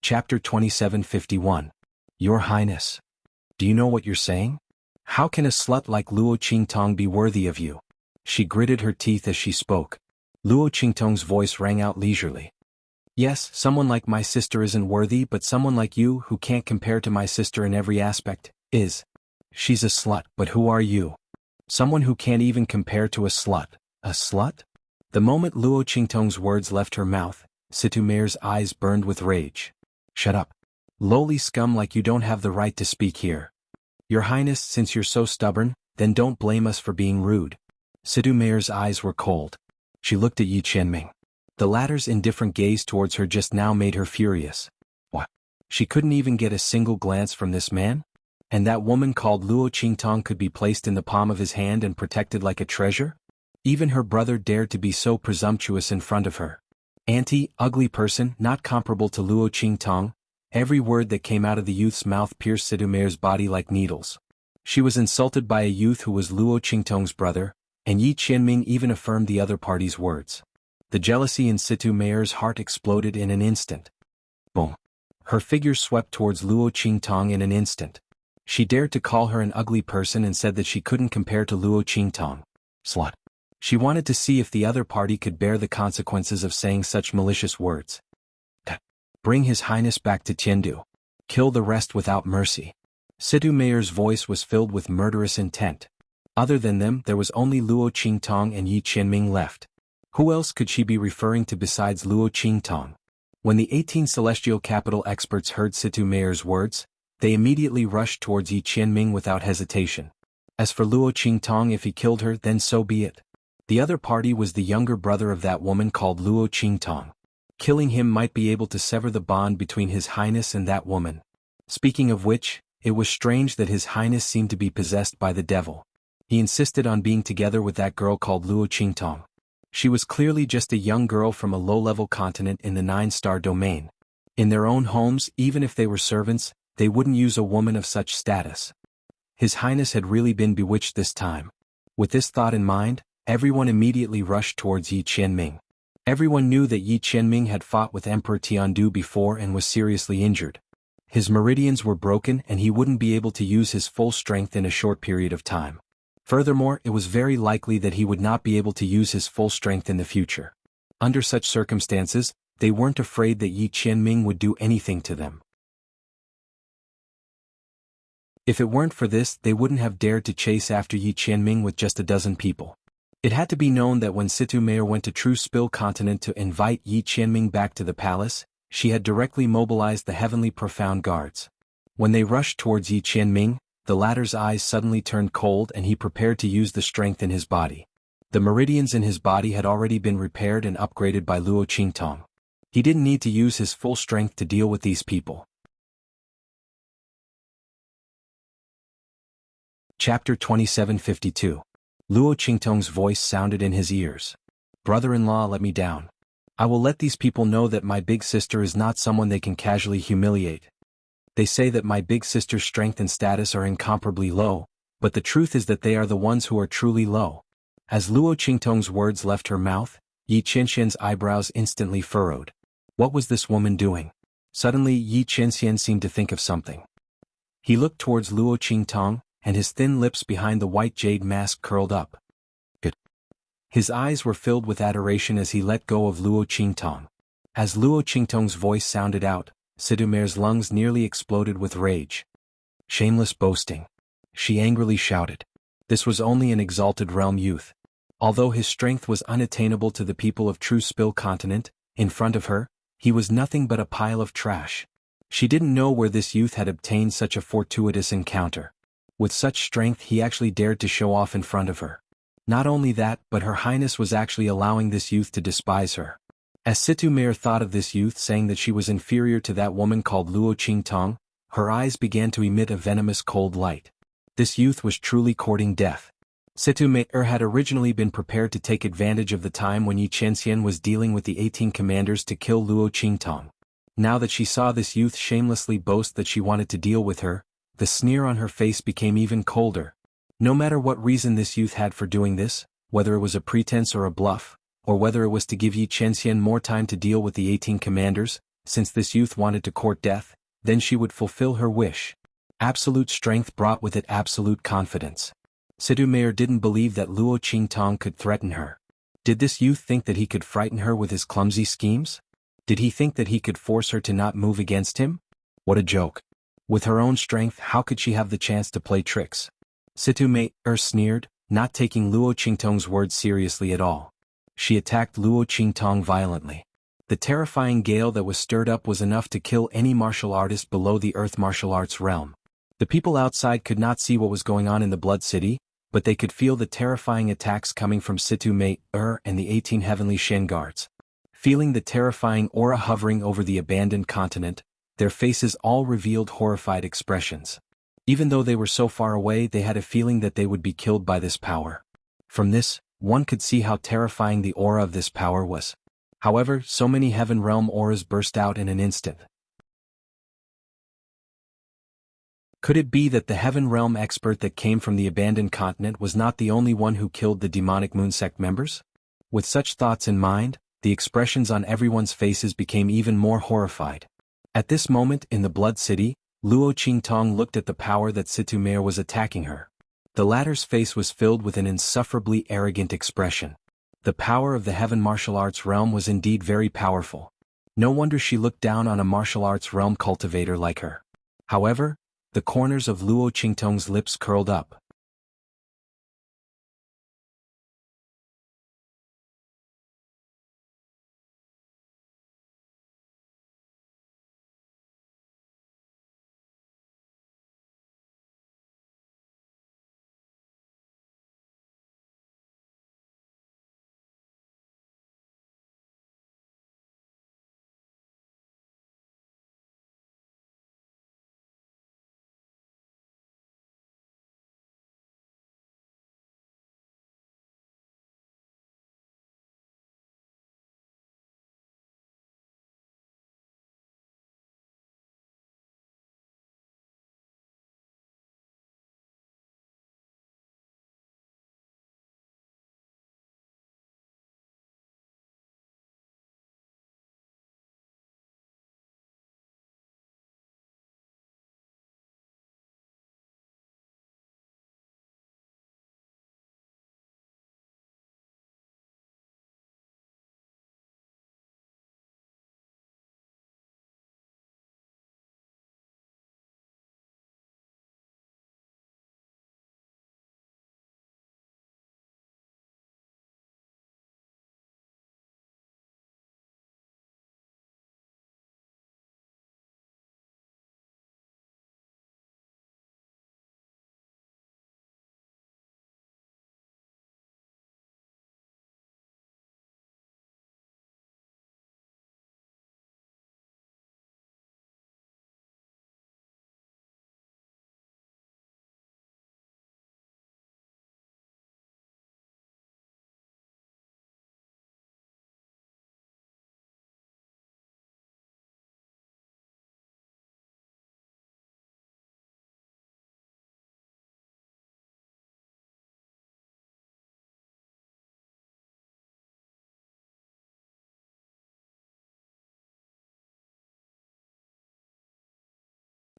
Chapter 2751. Your Highness. Do you know what you're saying? How can a slut like Luo Qingtong be worthy of you? She gritted her teeth as she spoke. Luo Qingtong's voice rang out leisurely. Yes, someone like my sister isn't worthy, but someone like you, who can't compare to my sister in every aspect, is. She's a slut, but who are you? Someone who can't even compare to a slut. A slut? The moment Luo Qingtong's words left her mouth, Situ-Me'er's eyes burned with rage. Shut up. Lowly scum, like you don't have the right to speak here. Your Highness, since you're so stubborn, then don't blame us for being rude. Situ-Me'er's eyes were cold. She looked at Yi Qianming. The latter's indifferent gaze towards her just now made her furious. What? She couldn't even get a single glance from this man? And that woman called Luo Qingtong could be placed in the palm of his hand and protected like a treasure? Even her brother dared to be so presumptuous in front of her. Ugly person, not comparable to Luo Qingtong. Every word that came out of the youth's mouth pierced Situ-Me'er's body like needles. She was insulted by a youth who was Luo Qingtong's brother, and Yi Qianming even affirmed the other party's words. The jealousy in Situ Meier's heart exploded in an instant. Boom. Her figure swept towards Luo Qingtong in an instant. She dared to call her an ugly person and said that she couldn't compare to Luo Qingtong. Slut. She wanted to see if the other party could bear the consequences of saying such malicious words. Bring His Highness back to Tiandu. Kill the rest without mercy. Situ Meier's voice was filled with murderous intent. Other than them, there was only Luo Qingtong and Yi Qianming left. Who else could she be referring to besides Luo Qingtong? When the 18 celestial capital experts heard Situ Meier's words, they immediately rushed towards Yi Qianming without hesitation. As for Luo Qingtong, if he killed her, then so be it. The other party was the younger brother of that woman called Luo Qingtong. Killing him might be able to sever the bond between His Highness and that woman. Speaking of which, it was strange that His Highness seemed to be possessed by the devil. He insisted on being together with that girl called Luo Qingtong. She was clearly just a young girl from a low-level continent in the 9-star domain. In their own homes, even if they were servants, they wouldn't use a woman of such status. His Highness had really been bewitched this time. With this thought in mind, everyone immediately rushed towards Yi Qianming. Everyone knew that Yi Qianming had fought with Emperor Tiandu before and was seriously injured. His meridians were broken and he wouldn't be able to use his full strength in a short period of time. Furthermore, it was very likely that he would not be able to use his full strength in the future. Under such circumstances, they weren't afraid that Yi Qianming would do anything to them. If it weren't for this, they wouldn't have dared to chase after Yi Qianming with just a dozen people. It had to be known that when Situ Meier went to True Spill Continent to invite Yi Qianming back to the palace, she had directly mobilized the Heavenly Profound Guards. When they rushed towards Yi Qianming, the latter's eyes suddenly turned cold and he prepared to use the strength in his body. The meridians in his body had already been repaired and upgraded by Luo Qingtong. He didn't need to use his full strength to deal with these people. Chapter 2752. Luo Qingtong's voice sounded in his ears. Brother-in-law, let me down. I will let these people know that my big sister is not someone they can casually humiliate. They say that my big sister's strength and status are incomparably low, but the truth is that they are the ones who are truly low. As Luo Qingtong's words left her mouth, Yi Qianxian's eyebrows instantly furrowed. What was this woman doing? Suddenly Yi Qianxian seemed to think of something. He looked towards Luo Qingtong, and his thin lips behind the white jade mask curled up. Good. His eyes were filled with adoration as he let go of Luo Qingtong. As Luo Qingtong's voice sounded out, Situ Meier's lungs nearly exploded with rage. Shameless boasting. She angrily shouted. This was only an exalted realm youth. Although his strength was unattainable to the people of True Spill Continent, in front of her, he was nothing but a pile of trash. She didn't know where this youth had obtained such a fortuitous encounter. With such strength he actually dared to show off in front of her. Not only that, but Her Highness was actually allowing this youth to despise her. As Situ Meier thought of this youth saying that she was inferior to that woman called Luo Qingtong, her eyes began to emit a venomous cold light. This youth was truly courting death. Situ Meier had originally been prepared to take advantage of the time when Yi Qianxian was dealing with the 18 commanders to kill Luo Qingtong. Now that she saw this youth shamelessly boast that she wanted to deal with her, the sneer on her face became even colder. No matter what reason this youth had for doing this, whether it was a pretense or a bluff, or whether it was to give Yi Qianxian more time to deal with the 18 commanders, since this youth wanted to court death, then she would fulfill her wish. Absolute strength brought with it absolute confidence. Situ Meier didn't believe that Luo Qingtong could threaten her. Did this youth think that he could frighten her with his clumsy schemes? Did he think that he could force her to not move against him? What a joke. With her own strength, how could she have the chance to play tricks? Situ Meier sneered, not taking Luo Qingtong's words seriously at all. She attacked Luo Qingtong violently. The terrifying gale that was stirred up was enough to kill any martial artist below the earth martial arts realm. The people outside could not see what was going on in the Blood City, but they could feel the terrifying attacks coming from Situ Meier and the 18 heavenly Shen guards. Feeling the terrifying aura hovering over the abandoned continent, their faces all revealed horrified expressions. Even though they were so far away, they had a feeling that they would be killed by this power. From this, one could see how terrifying the aura of this power was. However, so many heaven realm auras burst out in an instant. Could it be that the heaven realm expert that came from the abandoned continent was not the only one who killed the demonic moon sect members? With such thoughts in mind, the expressions on everyone's faces became even more horrified. At this moment in the Blood City, Luo Qingtong looked at the power that Situ Meir was attacking her. The latter's face was filled with an insufferably arrogant expression. The power of the heaven martial arts realm was indeed very powerful. No wonder she looked down on a martial arts realm cultivator like her. However, the corners of Luo Qingtong's lips curled up.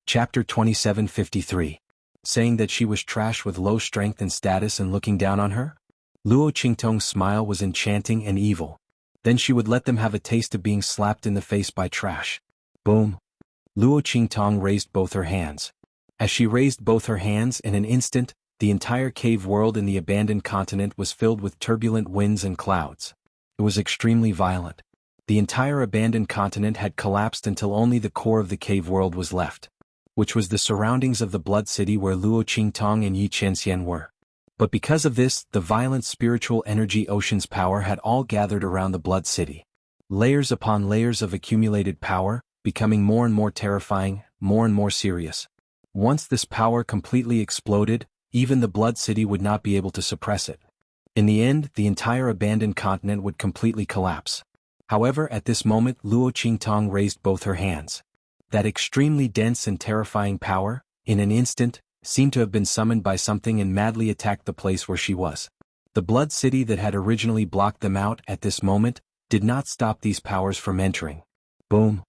Chapter 2753. Saying that she was trash with low strength and status and looking down on her? Luo Qingtong's smile was enchanting and evil. Then she would let them have a taste of being slapped in the face by trash. Boom. Luo Qingtong raised both her hands. As she raised both her hands in an instant, the entire cave world in the abandoned continent was filled with turbulent winds and clouds. It was extremely violent. The entire abandoned continent had collapsed until only the core of the cave world was left, which was the surroundings of the Blood City where Luo Qingtong and Yi Qianxian were. But because of this, the violent spiritual energy ocean's power had all gathered around the Blood City. Layers upon layers of accumulated power, becoming more and more terrifying, more and more serious. Once this power completely exploded, even the Blood City would not be able to suppress it. In the end, the entire abandoned continent would completely collapse. However, at this moment Luo Qingtong raised both her hands. That extremely dense and terrifying power, in an instant, seemed to have been summoned by something and madly attacked the place where she was. The Blood City that had originally blocked them out at this moment did not stop these powers from entering. Boom.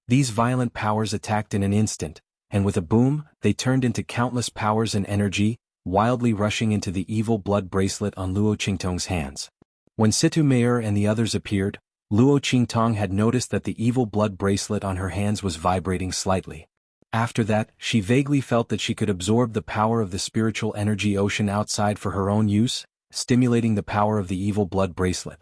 These violent powers attacked in an instant, and with a boom, they turned into countless powers and energy, wildly rushing into the evil blood bracelet on Luo Qingtong's hands. When Situ Meir and the others appeared, Luo Qingtong had noticed that the evil blood bracelet on her hands was vibrating slightly. After that, she vaguely felt that she could absorb the power of the spiritual energy ocean outside for her own use, stimulating the power of the evil blood bracelet.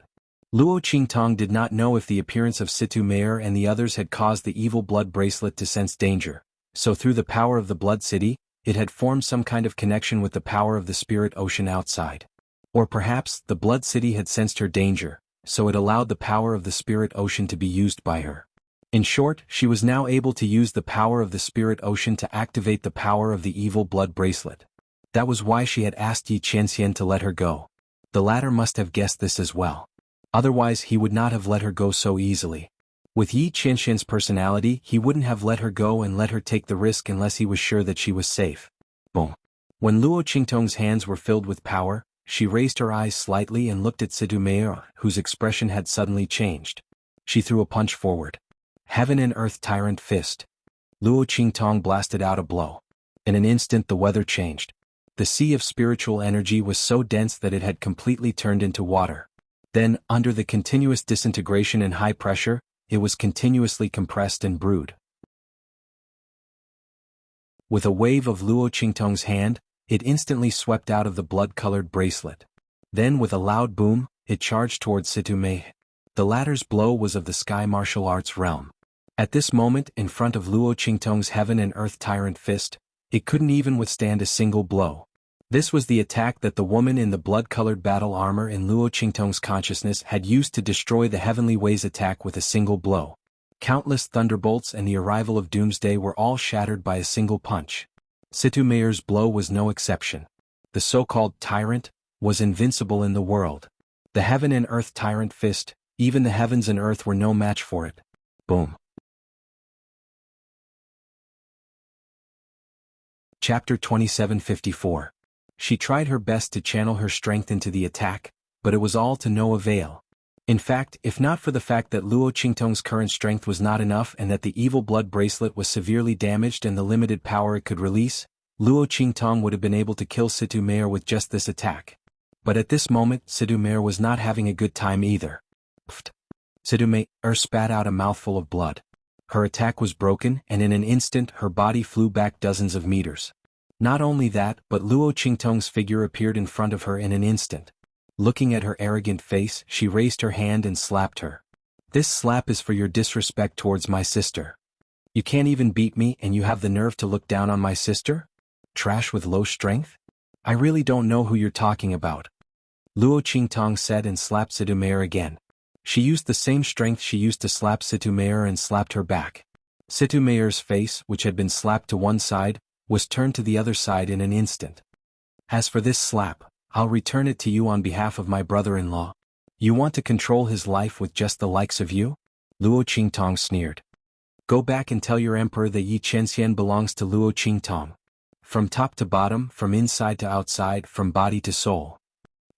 Luo Qingtong did not know if the appearance of Situ Meir and the others had caused the evil blood bracelet to sense danger, so through the power of the Blood City, it had formed some kind of connection with the power of the spirit ocean outside. Or perhaps, the Blood City had sensed her danger, so it allowed the power of the spirit ocean to be used by her. In short, she was now able to use the power of the spirit ocean to activate the power of the evil blood bracelet. That was why she had asked Yi Qianxian to let her go. The latter must have guessed this as well. Otherwise he would not have let her go so easily. With Yi Qianxian's personality, he wouldn't have let her go and let her take the risk unless he was sure that she was safe. Boom. When Luo Qingtong's hands were filled with power, she raised her eyes slightly and looked at Sidumea, whose expression had suddenly changed. She threw a punch forward. Heaven and Earth Tyrant Fist. Luo Qingtong blasted out a blow. In an instant the weather changed. The sea of spiritual energy was so dense that it had completely turned into water. Then, under the continuous disintegration and high pressure, it was continuously compressed and brewed. With a wave of Luo Qingtong's hand, it instantly swept out of the blood-colored bracelet. Then with a loud boom, it charged towards Sidumea. The latter's blow was of the sky martial arts realm. At this moment, in front of Luo Qingtong's Heaven and Earth Tyrant Fist, it couldn't even withstand a single blow. This was the attack that the woman in the blood-colored battle armor in Luo Qingtong's consciousness had used to destroy the Heavenly Way's attack with a single blow. Countless thunderbolts and the arrival of Doomsday were all shattered by a single punch. Sidumea's blow was no exception. The so-called tyrant was invincible in the world. The Heaven and Earth Tyrant Fist, even the heavens and earth were no match for it. Boom. Chapter 2754. She tried her best to channel her strength into the attack, but it was all to no avail. In fact, if not for the fact that Luo Qingtong's current strength was not enough and that the evil blood bracelet was severely damaged and the limited power it could release, Luo Qingtong would have been able to kill Sidumea with just this attack. But at this moment, Sidumea was not having a good time either. Pfft. Sidumea spat out a mouthful of blood. Her attack was broken, and in an instant her body flew back dozens of meters. Not only that, but Luo Qingtong's figure appeared in front of her in an instant. Looking at her arrogant face, she raised her hand and slapped her. This slap is for your disrespect towards my sister. You can't even beat me and you have the nerve to look down on my sister? Trash with low strength? I really don't know who you're talking about. Luo Qingtong said and slapped Sidumea again. She used the same strength she used to slap Sidumea and slapped her back. Sidumea's face, which had been slapped to one side, was turned to the other side in an instant. As for this slap, I'll return it to you on behalf of my brother-in-law. You want to control his life with just the likes of you? Luo Qingtong sneered. Go back and tell your emperor that Yi Chenxian belongs to Luo Qingtong. From top to bottom, from inside to outside, from body to soul.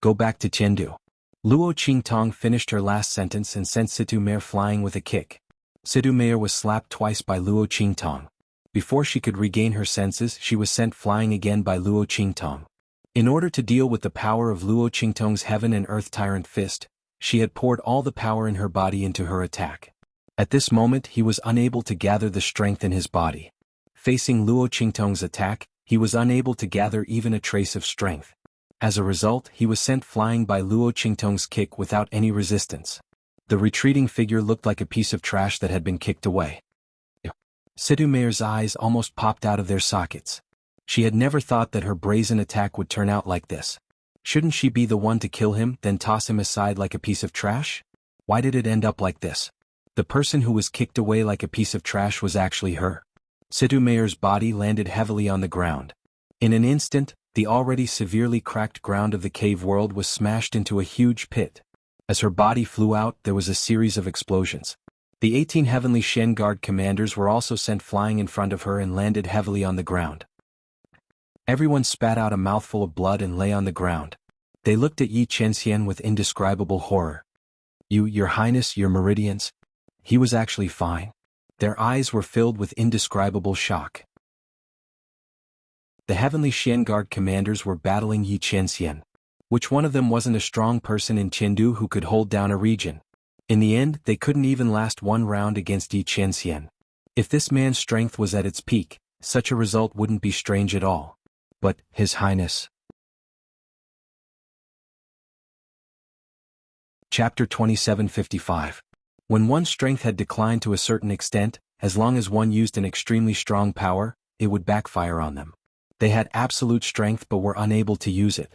Go back to Chengdu. Luo Qingtong finished her last sentence and sent Sidumea flying with a kick. Sidumea was slapped twice by Luo Qingtong. Before she could regain her senses, she was sent flying again by Luo Qingtong. In order to deal with the power of Luo Qingtong's Heaven and Earth Tyrant Fist, she had poured all the power in her body into her attack. At this moment he was unable to gather the strength in his body. Facing Luo Qingtong's attack, he was unable to gather even a trace of strength. As a result, he was sent flying by Luo Qingtong's kick without any resistance. The retreating figure looked like a piece of trash that had been kicked away. Sidumea's eyes almost popped out of their sockets. She had never thought that her brazen attack would turn out like this. Shouldn't she be the one to kill him, then toss him aside like a piece of trash? Why did it end up like this? The person who was kicked away like a piece of trash was actually her. Sidumea's body landed heavily on the ground. In an instant, the already severely cracked ground of the cave world was smashed into a huge pit. As her body flew out, there was a series of explosions. The 18 Heavenly Shen Guard commanders were also sent flying in front of her and landed heavily on the ground. Everyone spat out a mouthful of blood and lay on the ground. They looked at Yi Chenxian with indescribable horror. Your Highness, your meridians? He was actually fine. Their eyes were filled with indescribable shock. The Heavenly Shen Guard commanders were battling Yi Chenxian. Which one of them wasn't a strong person in Chengdu who could hold down a region? In the end, they couldn't even last one round against Yi Chenxian. If this man's strength was at its peak, such a result wouldn't be strange at all. But, His Highness. Chapter 2755. When one's strength had declined to a certain extent, as long as one used an extremely strong power, it would backfire on them. They had absolute strength but were unable to use it.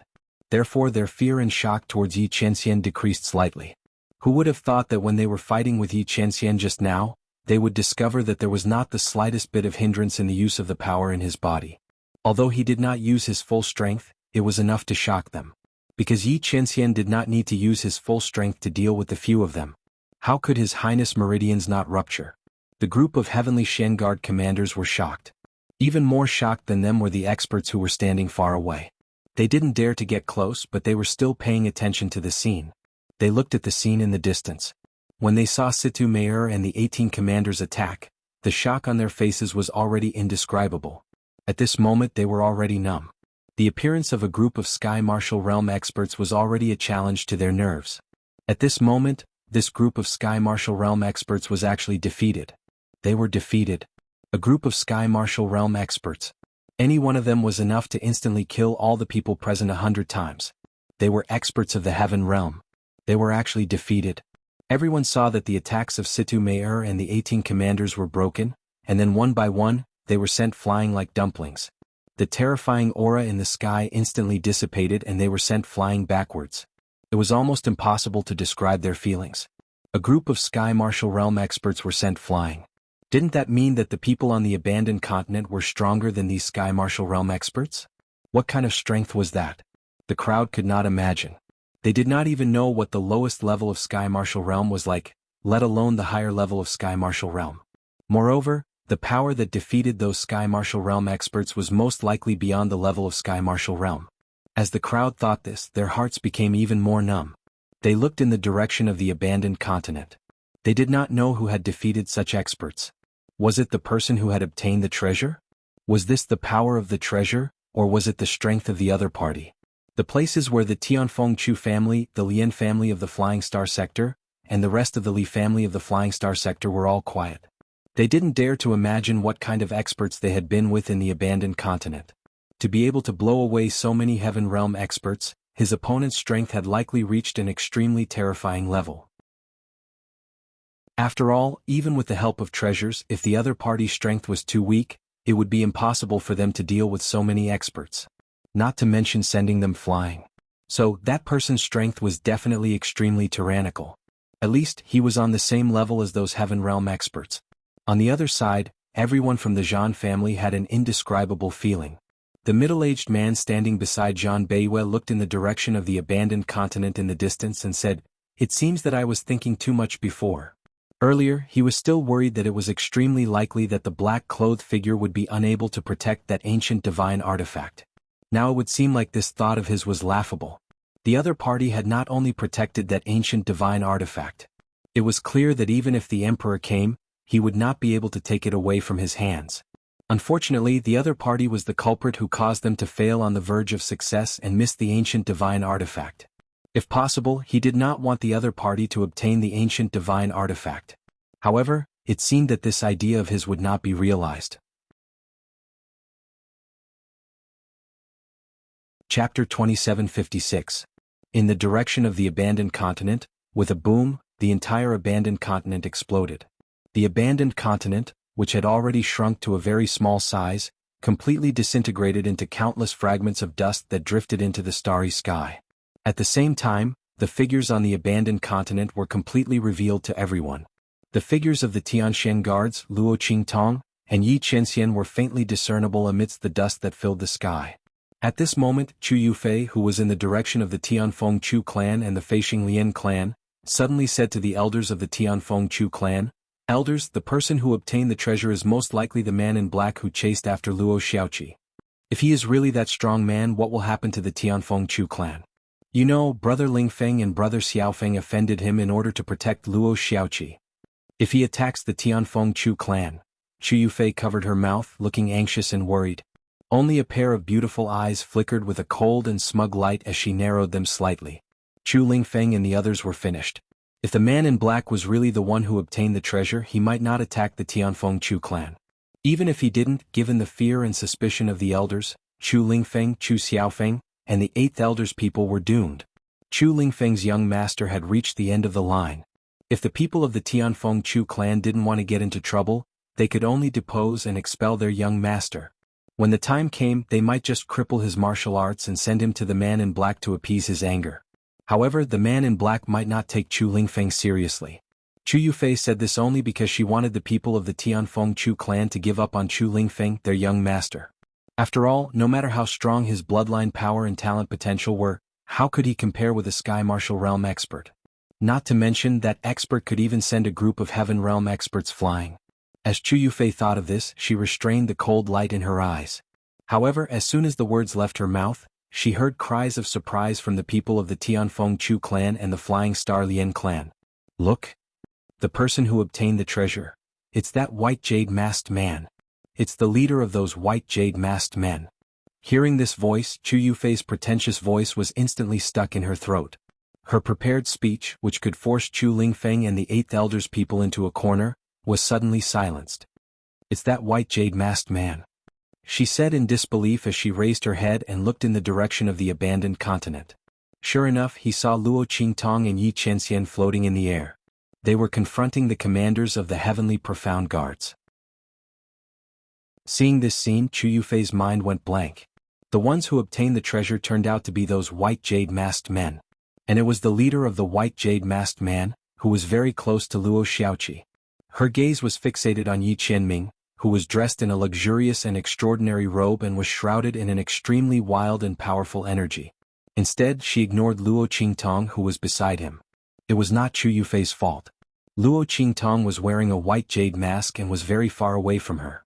Therefore their fear and shock towards Yi Chenxian decreased slightly. Who would have thought that when they were fighting with Yi Chenxian just now, they would discover that there was not the slightest bit of hindrance in the use of the power in his body. Although he did not use his full strength, it was enough to shock them. Because Yi Chenxian did not need to use his full strength to deal with the few of them. How could His Highness meridians not rupture? The group of Heavenly Shen Guard commanders were shocked. Even more shocked than them were the experts who were standing far away. They didn't dare to get close, but they were still paying attention to the scene. They looked at the scene in the distance. When they saw Situ Mayor and the 18 commanders attack, the shock on their faces was already indescribable. At this moment they were already numb. The appearance of a group of Sky Martial Realm experts was already a challenge to their nerves. At this moment, this group of Sky Martial Realm experts was actually defeated. They were defeated. A group of Sky Martial Realm experts. Any one of them was enough to instantly kill all the people present 100 times. They were experts of the Heaven Realm. They were actually defeated. Everyone saw that the attacks of Situ Mayor and the 18 commanders were broken, and then one by one, they were sent flying like dumplings. The terrifying aura in the sky instantly dissipated and they were sent flying backwards. It was almost impossible to describe their feelings. A group of Sky Martial Realm experts were sent flying. Didn't that mean that the people on the abandoned continent were stronger than these Sky Martial Realm experts? What kind of strength was that? The crowd could not imagine. They did not even know what the lowest level of Sky Martial Realm was like, let alone the higher level of Sky Martial Realm. Moreover, the power that defeated those Sky Martial Realm experts was most likely beyond the level of Sky Martial Realm. As the crowd thought this, their hearts became even more numb. They looked in the direction of the abandoned continent. They did not know who had defeated such experts. Was it the person who had obtained the treasure? Was this the power of the treasure, or was it the strength of the other party? The places where the Tianfeng Chu family, the Lian family of the Flying Star Sector, and the rest of the Li family of the Flying Star Sector were all quiet. They didn't dare to imagine what kind of experts they had been with in the abandoned continent. To be able to blow away so many Heaven Realm experts, his opponent's strength had likely reached an extremely terrifying level. After all, even with the help of treasures, if the other party's strength was too weak, it would be impossible for them to deal with so many experts. Not to mention sending them flying. So, that person's strength was definitely extremely tyrannical. At least, he was on the same level as those Heaven Realm experts. On the other side, everyone from the Zhan family had an indescribable feeling. The middle-aged man standing beside Zhan Beiyue looked in the direction of the abandoned continent in the distance and said, "It seems that I was thinking too much before." Earlier, he was still worried that it was extremely likely that the black-clothed figure would be unable to protect that ancient divine artifact. Now it would seem like this thought of his was laughable. The other party had not only protected that ancient divine artifact. It was clear that even if the emperor came, he would not be able to take it away from his hands. Unfortunately, the other party was the culprit who caused them to fail on the verge of success and miss the ancient divine artifact. If possible, he did not want the other party to obtain the ancient divine artifact. However, it seemed that this idea of his would not be realized. Chapter 2756. In the direction of the abandoned continent, with a boom, the entire abandoned continent exploded. The abandoned continent, which had already shrunk to a very small size, completely disintegrated into countless fragments of dust that drifted into the starry sky. At the same time, the figures on the abandoned continent were completely revealed to everyone. The figures of the Tianxian guards, Luo Qingtong, and Yi Qianxian were faintly discernible amidst the dust that filled the sky. At this moment, Chu Yufei, who was in the direction of the Tianfeng Chu clan and the Feixing Lian clan, suddenly said to the elders of the Tianfeng Chu clan, "Elders, the person who obtained the treasure is most likely the man in black who chased after Luo Xiaoqi. If he is really that strong man, what will happen to the Tianfeng Chu clan? You know, brother Lingfeng and brother Xiaofeng offended him in order to protect Luo Xiaoqi. If he attacks the Tianfeng Chu clan..." Chu Yufei covered her mouth, looking anxious and worried. Only a pair of beautiful eyes flickered with a cold and smug light as she narrowed them slightly. Chu Lingfeng and the others were finished. If the man in black was really the one who obtained the treasure, he might not attack the Tianfeng Chu clan. Even if he didn't, given the fear and suspicion of the elders, Chu Lingfeng, Chu Xiaofeng, and the 8th elder's people were doomed. Chu Lingfeng's young master had reached the end of the line. If the people of the Tianfeng Chu clan didn't want to get into trouble, they could only depose and expel their young master. When the time came, they might just cripple his martial arts and send him to the man in black to appease his anger. However, the man in black might not take Chu Lingfeng seriously. Chu Yufei said this only because she wanted the people of the Tianfeng Chu clan to give up on Chu Lingfeng, their young master. After all, no matter how strong his bloodline power and talent potential were, how could he compare with a Sky Martial Realm expert? Not to mention that expert could even send a group of Heaven Realm experts flying. As Chu Yufei thought of this, she restrained the cold light in her eyes. However, as soon as the words left her mouth, she heard cries of surprise from the people of the Tianfeng Chu clan and the Flying Star Lien clan. Look! The person who obtained the treasure. It's that white jade masked man. It's the leader of those white jade masked men. Hearing this voice, Chu Yufei's pretentious voice was instantly stuck in her throat. Her prepared speech, which could force Chu Lingfeng and the Eighth Elder's people into a corner, was suddenly silenced. It's that white jade masked man, she said in disbelief as she raised her head and looked in the direction of the abandoned continent. Sure enough, he saw Luo Qingtong and Yi Qianxian floating in the air. They were confronting the commanders of the Heavenly Profound Guards. Seeing this scene, Chu Yufei's mind went blank. The ones who obtained the treasure turned out to be those white jade masked men. And it was the leader of the white jade masked man, who was very close to Luo Xiaoqi. Her gaze was fixated on Yi Qianming, who was dressed in a luxurious and extraordinary robe and was shrouded in an extremely wild and powerful energy. Instead, she ignored Luo Qingtong, who was beside him. It was not Chu Yufei's fault. Luo Qingtong was wearing a white jade mask and was very far away from her.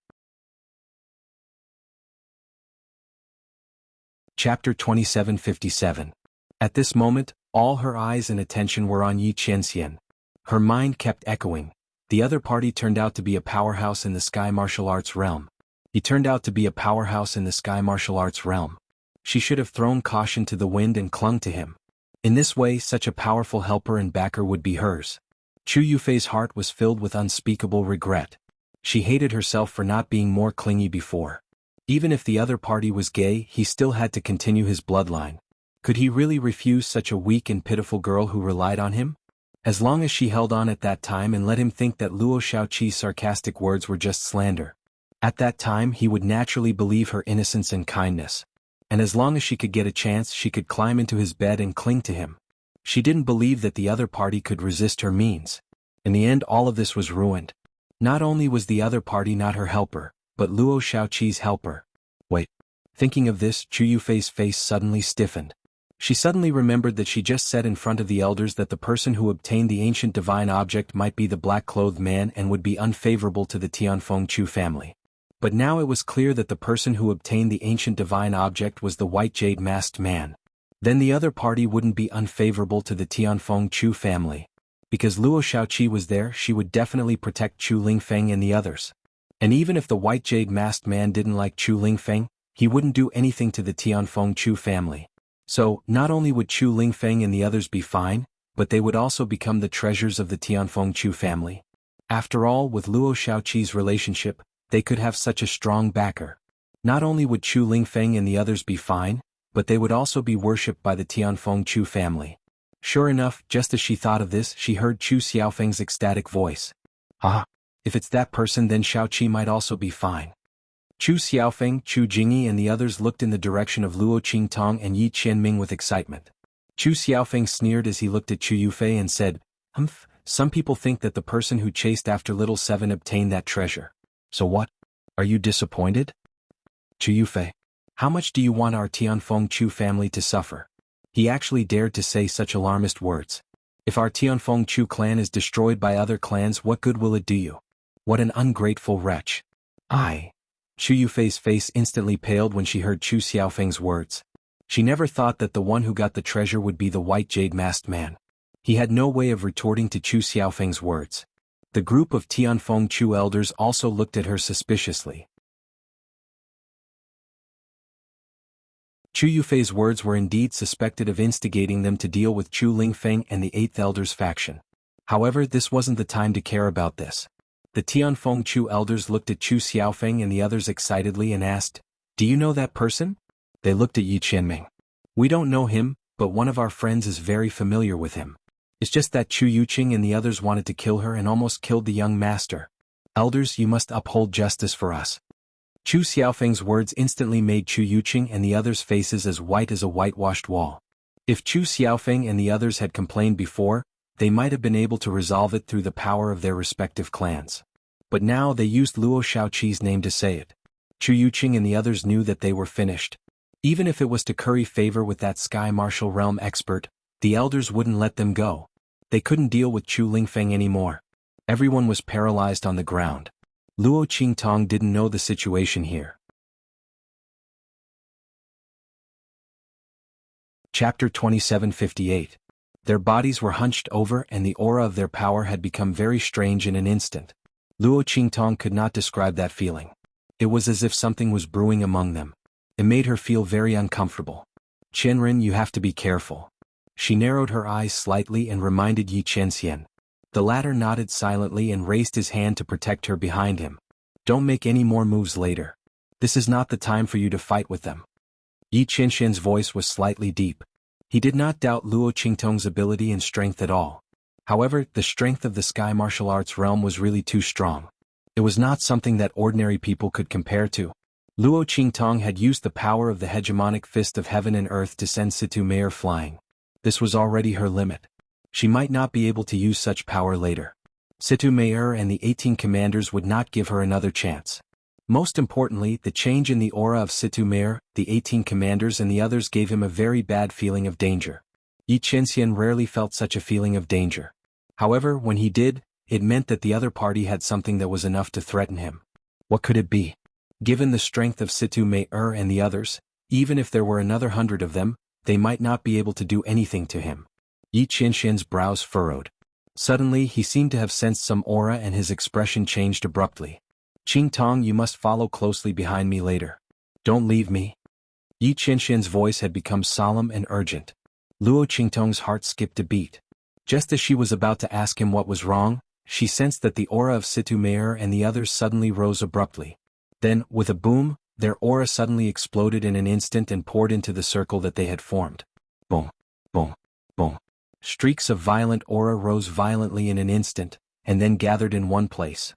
Chapter 2757. At this moment, all her eyes and attention were on Yi Qianxian. Her mind kept echoing. The other party turned out to be a powerhouse in the sky martial arts realm. He turned out to be a powerhouse in the sky martial arts realm. She should have thrown caution to the wind and clung to him. In this way, such a powerful helper and backer would be hers. Chu Yufei's heart was filled with unspeakable regret. She hated herself for not being more clingy before. Even if the other party was gay, he still had to continue his bloodline. Could he really refuse such a weak and pitiful girl who relied on him? As long as she held on at that time and let him think that Luo Xiaoqi's sarcastic words were just slander. At that time he would naturally believe her innocence and kindness. And as long as she could get a chance, she could climb into his bed and cling to him. She didn't believe that the other party could resist her means. In the end, all of this was ruined. Not only was the other party not her helper, but Luo Xiaoqi's helper. Wait. Thinking of this, Chu Yufei's face suddenly stiffened. She suddenly remembered that she just said in front of the elders that the person who obtained the ancient divine object might be the black-clothed man and would be unfavorable to the Tianfeng Chu family. But now it was clear that the person who obtained the ancient divine object was the white jade masked man. Then the other party wouldn't be unfavorable to the Tianfeng Chu family. Because Luo Xiaoqi was there, she would definitely protect Chu Lingfeng and the others. And even if the white jade masked man didn't like Chu Lingfeng, he wouldn't do anything to the Tianfeng Chu family. So, not only would Chu Lingfeng and the others be fine, but they would also become the treasures of the Tianfeng Chu family. After all, with Luo Xiaoqi's relationship, they could have such a strong backer. Not only would Chu Lingfeng and the others be fine, but they would also be worshipped by the Tianfeng Chu family. Sure enough, just as she thought of this, she heard Chu Xiaofeng's ecstatic voice. Ah! If it's that person, then Xiaoqi might also be fine. Chu Xiaofeng, Chu Jingyi and the others looked in the direction of Luo Qingtong and Yi Qianming with excitement. Chu Xiaofeng sneered as he looked at Chu Yufei and said, "Humph, some people think that the person who chased after Little Seven obtained that treasure. So what? Are you disappointed? Chu Yufei, how much do you want our Tianfeng Chu family to suffer?" He actually dared to say such alarmist words. If our Tianfeng Chu clan is destroyed by other clans, what good will it do you? What an ungrateful wretch. Chu Yufei's face instantly paled when she heard Chu Xiaofeng's words. She never thought that the one who got the treasure would be the white jade masked man. He had no way of retorting to Chu Xiaofeng's words. The group of Tianfeng Chu elders also looked at her suspiciously. Chu Yufei's words were indeed suspected of instigating them to deal with Chu Lingfeng and the Eighth Elder's faction. However, this wasn't the time to care about this. The Tianfeng Chu elders looked at Chu Xiaofeng and the others excitedly and asked, "Do you know that person?" They looked at Yi Qianming. "We don't know him, but one of our friends is very familiar with him. It's just that Chu Yuqing and the others wanted to kill her and almost killed the young master. Elders, you must uphold justice for us." Chu Xiaofeng's words instantly made Chu Yuqing and the others' faces as white as a whitewashed wall. If Chu Xiaofeng and the others had complained before, they might have been able to resolve it through the power of their respective clans. But now they used Luo Xiaoqi's name to say it. Chu Yuqing and the others knew that they were finished. Even if it was to curry favor with that sky martial realm expert, the elders wouldn't let them go. They couldn't deal with Chu Lingfeng anymore. Everyone was paralyzed on the ground. Luo Qingtong didn't know the situation here. Chapter 2758. Their bodies were hunched over and the aura of their power had become very strange in an instant. Luo Qingtong could not describe that feeling. It was as if something was brewing among them. It made her feel very uncomfortable. Qianren, you have to be careful. She narrowed her eyes slightly and reminded Yi Qianxian. The latter nodded silently and raised his hand to protect her behind him. Don't make any more moves later. This is not the time for you to fight with them. Yi Qianxian's voice was slightly deep. He did not doubt Luo Qingtong's ability and strength at all. However, the strength of the sky martial arts realm was really too strong. It was not something that ordinary people could compare to. Luo Qingtong had used the power of the hegemonic fist of heaven and earth to send Situ Meier flying. This was already her limit. She might not be able to use such power later. Situ Meier and the 18 commanders would not give her another chance. Most importantly, the change in the aura of Situ Meier, the 18 commanders and the others gave him a very bad feeling of danger. Yi Qianxian rarely felt such a feeling of danger. However, when he did, it meant that the other party had something that was enough to threaten him. What could it be? Given the strength of Situ Meier and the others, even if there were another 100 of them, they might not be able to do anything to him. Yi Qianxian's brows furrowed. Suddenly he seemed to have sensed some aura and his expression changed abruptly. Qingtong, you must follow closely behind me later. Don't leave me. Yi Qianxian's voice had become solemn and urgent. Luo Qingtong's heart skipped a beat. Just as she was about to ask him what was wrong, she sensed that the aura of Situ Meier and the others suddenly rose abruptly. Then, with a boom, their aura suddenly exploded in an instant and poured into the circle that they had formed. Boom, boom, boom. Streaks of violent aura rose violently in an instant, and then gathered in one place.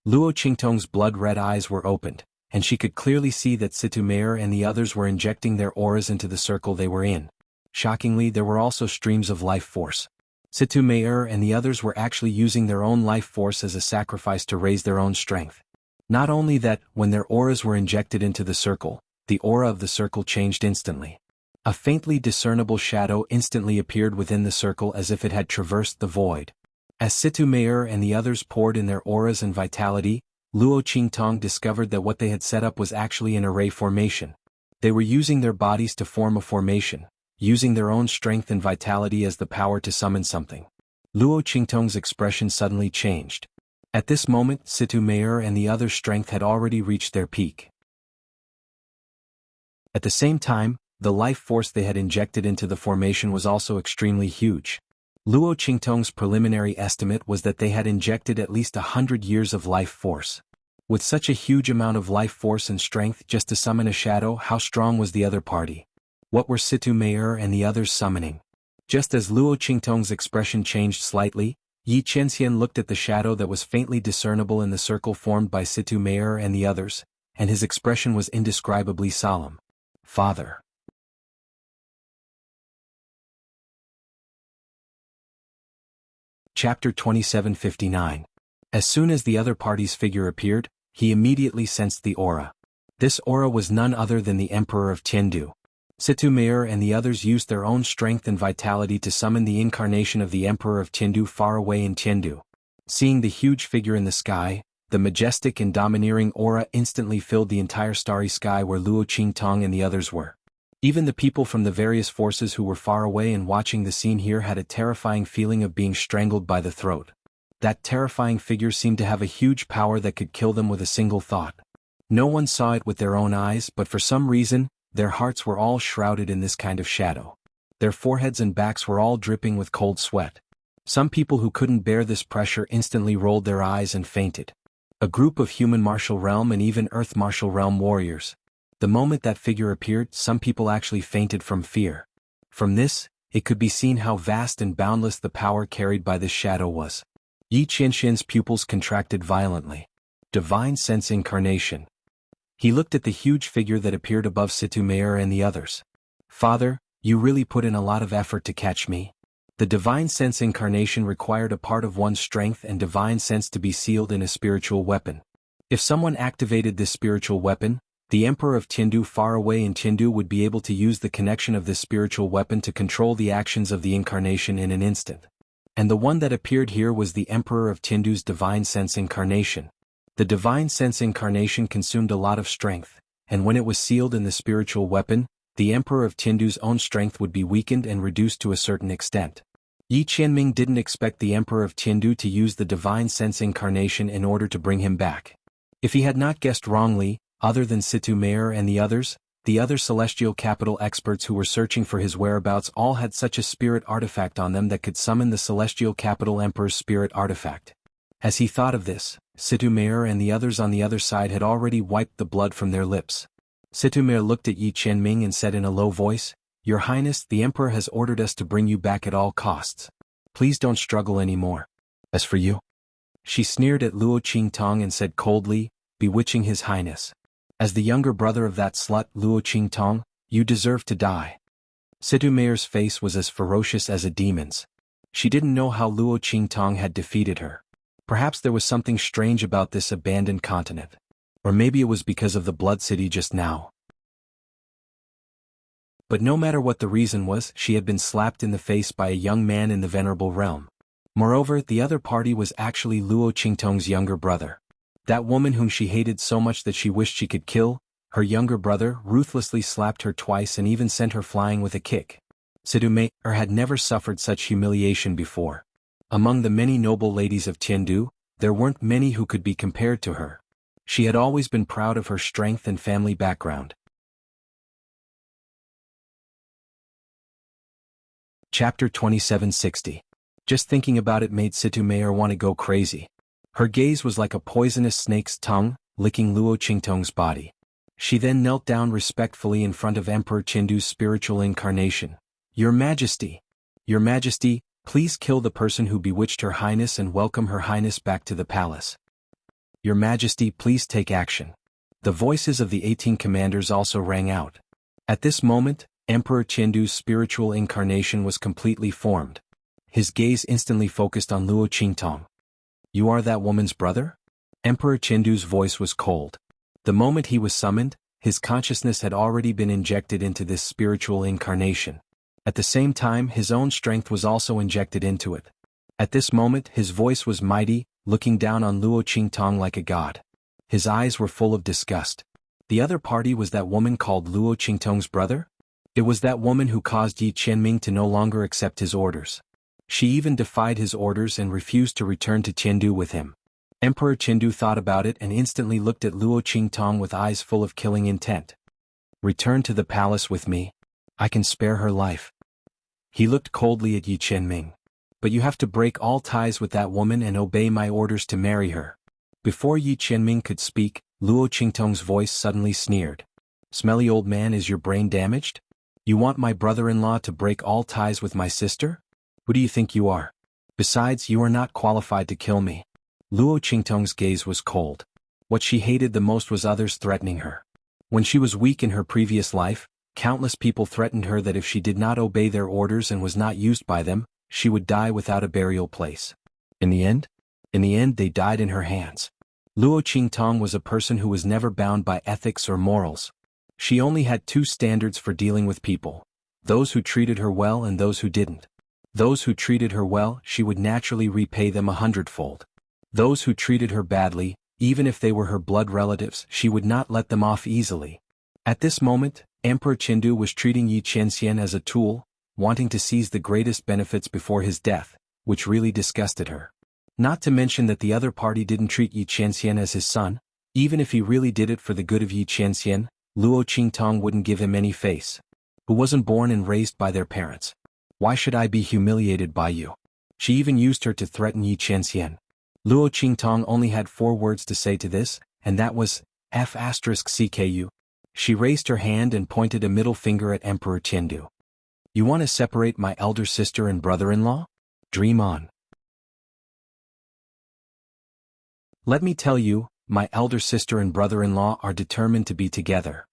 Luo Qingtong's blood-red eyes were opened, and she could clearly see that Situ Meier and the others were injecting their auras into the circle they were in. Shockingly, there were also streams of life force. Situ Meier and the others were actually using their own life force as a sacrifice to raise their own strength. Not only that, when their auras were injected into the circle, the aura of the circle changed instantly. A faintly discernible shadow instantly appeared within the circle as if it had traversed the void. As Situ Meier and the others poured in their auras and vitality, Luo Qingtong discovered that what they had set up was actually an array formation. They were using their bodies to form a formation, using their own strength and vitality as the power to summon something. Luo Qingtong's expression suddenly changed. At this moment, Situ Meier and the others' strength had already reached their peak. At the same time, the life force they had injected into the formation was also extremely huge. Luo Qingtong's preliminary estimate was that they had injected at least 100 years of life force. With such a huge amount of life force and strength just to summon a shadow, how strong was the other party? What were Situ Meier and the others summoning? Just as Luo Qingtong's expression changed slightly, Yi Qianxian looked at the shadow that was faintly discernible in the circle formed by Situ Meier and the others, and his expression was indescribably solemn. Father. Chapter 2759. As soon as the other party's figure appeared, he immediately sensed the aura. This aura was none other than the Emperor of Tiandu. Situ Meier and the others used their own strength and vitality to summon the incarnation of the Emperor of Tiandu far away in Tiandu. Seeing the huge figure in the sky, the majestic and domineering aura instantly filled the entire starry sky where Luo Qingtong and the others were. Even the people from the various forces who were far away and watching the scene here had a terrifying feeling of being strangled by the throat. That terrifying figure seemed to have a huge power that could kill them with a single thought. No one saw it with their own eyes, but for some reason, their hearts were all shrouded in this kind of shadow. Their foreheads and backs were all dripping with cold sweat. Some people who couldn't bear this pressure instantly rolled their eyes and fainted. A group of human martial realm and even earth martial realm warriors. The moment that figure appeared, some people actually fainted from fear. From this, it could be seen how vast and boundless the power carried by this shadow was. Yi Qianxian's pupils contracted violently. Divine Sense Incarnation. He looked at the huge figure that appeared above Situ Meier and the others. Father, you really put in a lot of effort to catch me. The Divine Sense Incarnation required a part of one's strength and divine sense to be sealed in a spiritual weapon. If someone activated this spiritual weapon, the Emperor of Tiandu far away in Tiandu would be able to use the connection of this spiritual weapon to control the actions of the incarnation in an instant. And the one that appeared here was the Emperor of Tiandu's Divine Sense Incarnation. The Divine Sense Incarnation consumed a lot of strength, and when it was sealed in the spiritual weapon, the Emperor of Tiandu's own strength would be weakened and reduced to a certain extent. Yi Qianming didn't expect the Emperor of Tiandu to use the divine sense incarnation in order to bring him back. If he had not guessed wrongly, other than Situ Mayer and the other celestial capital experts who were searching for his whereabouts all had such a spirit artifact on them that could summon the celestial capital Emperor's spirit artifact. As he thought of this, Situ Mayer and the others on the other side had already wiped the blood from their lips. Situ Mayer looked at Yi Qianming and said in a low voice, "Your Highness, the Emperor has ordered us to bring you back at all costs. Please don't struggle anymore. As for you?" She sneered at Luo Qingtong and said coldly, bewitching His Highness. "As the younger brother of that slut Luo Qingtong, you deserve to die." Situ Mayer's face was as ferocious as a demon's. She didn't know how Luo Qingtong had defeated her. Perhaps there was something strange about this abandoned continent. Or maybe it was because of the Blood City just now. But no matter what the reason was, she had been slapped in the face by a young man in the Venerable Realm. Moreover, the other party was actually Luo Qingtong's younger brother. That woman whom she hated so much that she wished she could kill, her younger brother ruthlessly slapped her twice and even sent her flying with a kick. Situ Mayer had never suffered such humiliation before. Among the many noble ladies of Tiandu, there weren't many who could be compared to her. She had always been proud of her strength and family background. Chapter 2760. Just thinking about it made Situ Mayer want to go crazy. Her gaze was like a poisonous snake's tongue, licking Luo Qingtong's body. She then knelt down respectfully in front of Emperor Tiandu's spiritual incarnation. "Your Majesty! Your Majesty, please kill the person who bewitched Her Highness and welcome Her Highness back to the palace. Your Majesty, please take action." The voices of the 18 commanders also rang out. At this moment, Emperor Tiandu's spiritual incarnation was completely formed. His gaze instantly focused on Luo Qingtong. "You are that woman's brother?" Emperor Tiandu's voice was cold. The moment he was summoned, his consciousness had already been injected into this spiritual incarnation. At the same time, his own strength was also injected into it. At this moment, his voice was mighty, looking down on Luo Qingtong like a god. His eyes were full of disgust. The other party was that woman called Luo Qingtong's brother? It was that woman who caused Yi Qianming to no longer accept his orders. She even defied his orders and refused to return to Tiandu with him. Emperor Tiandu thought about it and instantly looked at Luo Qingtong with eyes full of killing intent. "Return to the palace with me. I can spare her life." He looked coldly at Yi Qianming. "But you have to break all ties with that woman and obey my orders to marry her." Before Yi Qianming could speak, Luo Qingtong's voice suddenly sneered. "Smelly old man, is your brain damaged? You want my brother-in-law to break all ties with my sister? Who do you think you are? Besides, you are not qualified to kill me." Luo Qingtong's gaze was cold. What she hated the most was others threatening her. When she was weak in her previous life, countless people threatened her that if she did not obey their orders and was not used by them, she would die without a burial place. In the end, they died in her hands. Luo Qingtong was a person who was never bound by ethics or morals. She only had two standards for dealing with people: those who treated her well and those who didn't. Those who treated her well, she would naturally repay them 100-fold. Those who treated her badly, even if they were her blood relatives, she would not let them off easily. At this moment, Emperor Tiandu was treating Yi Qianxian as a tool, wanting to seize the greatest benefits before his death, which really disgusted her. Not to mention that the other party didn't treat Yi Qianxian as his son. Even if he really did it for the good of Yi Qianxian, Luo Qingtong wouldn't give him any face. Who wasn't born and raised by their parents. "Why should I be humiliated by you?" She even used her to threaten Yi Qianxian. Luo Qingtong only had 4 words to say to this, and that was, F***CKU. She raised her hand and pointed a middle finger at Emperor Tiandu. "You want to separate my elder sister and brother-in-law? Dream on. Let me tell you, my elder sister and brother-in-law are determined to be together.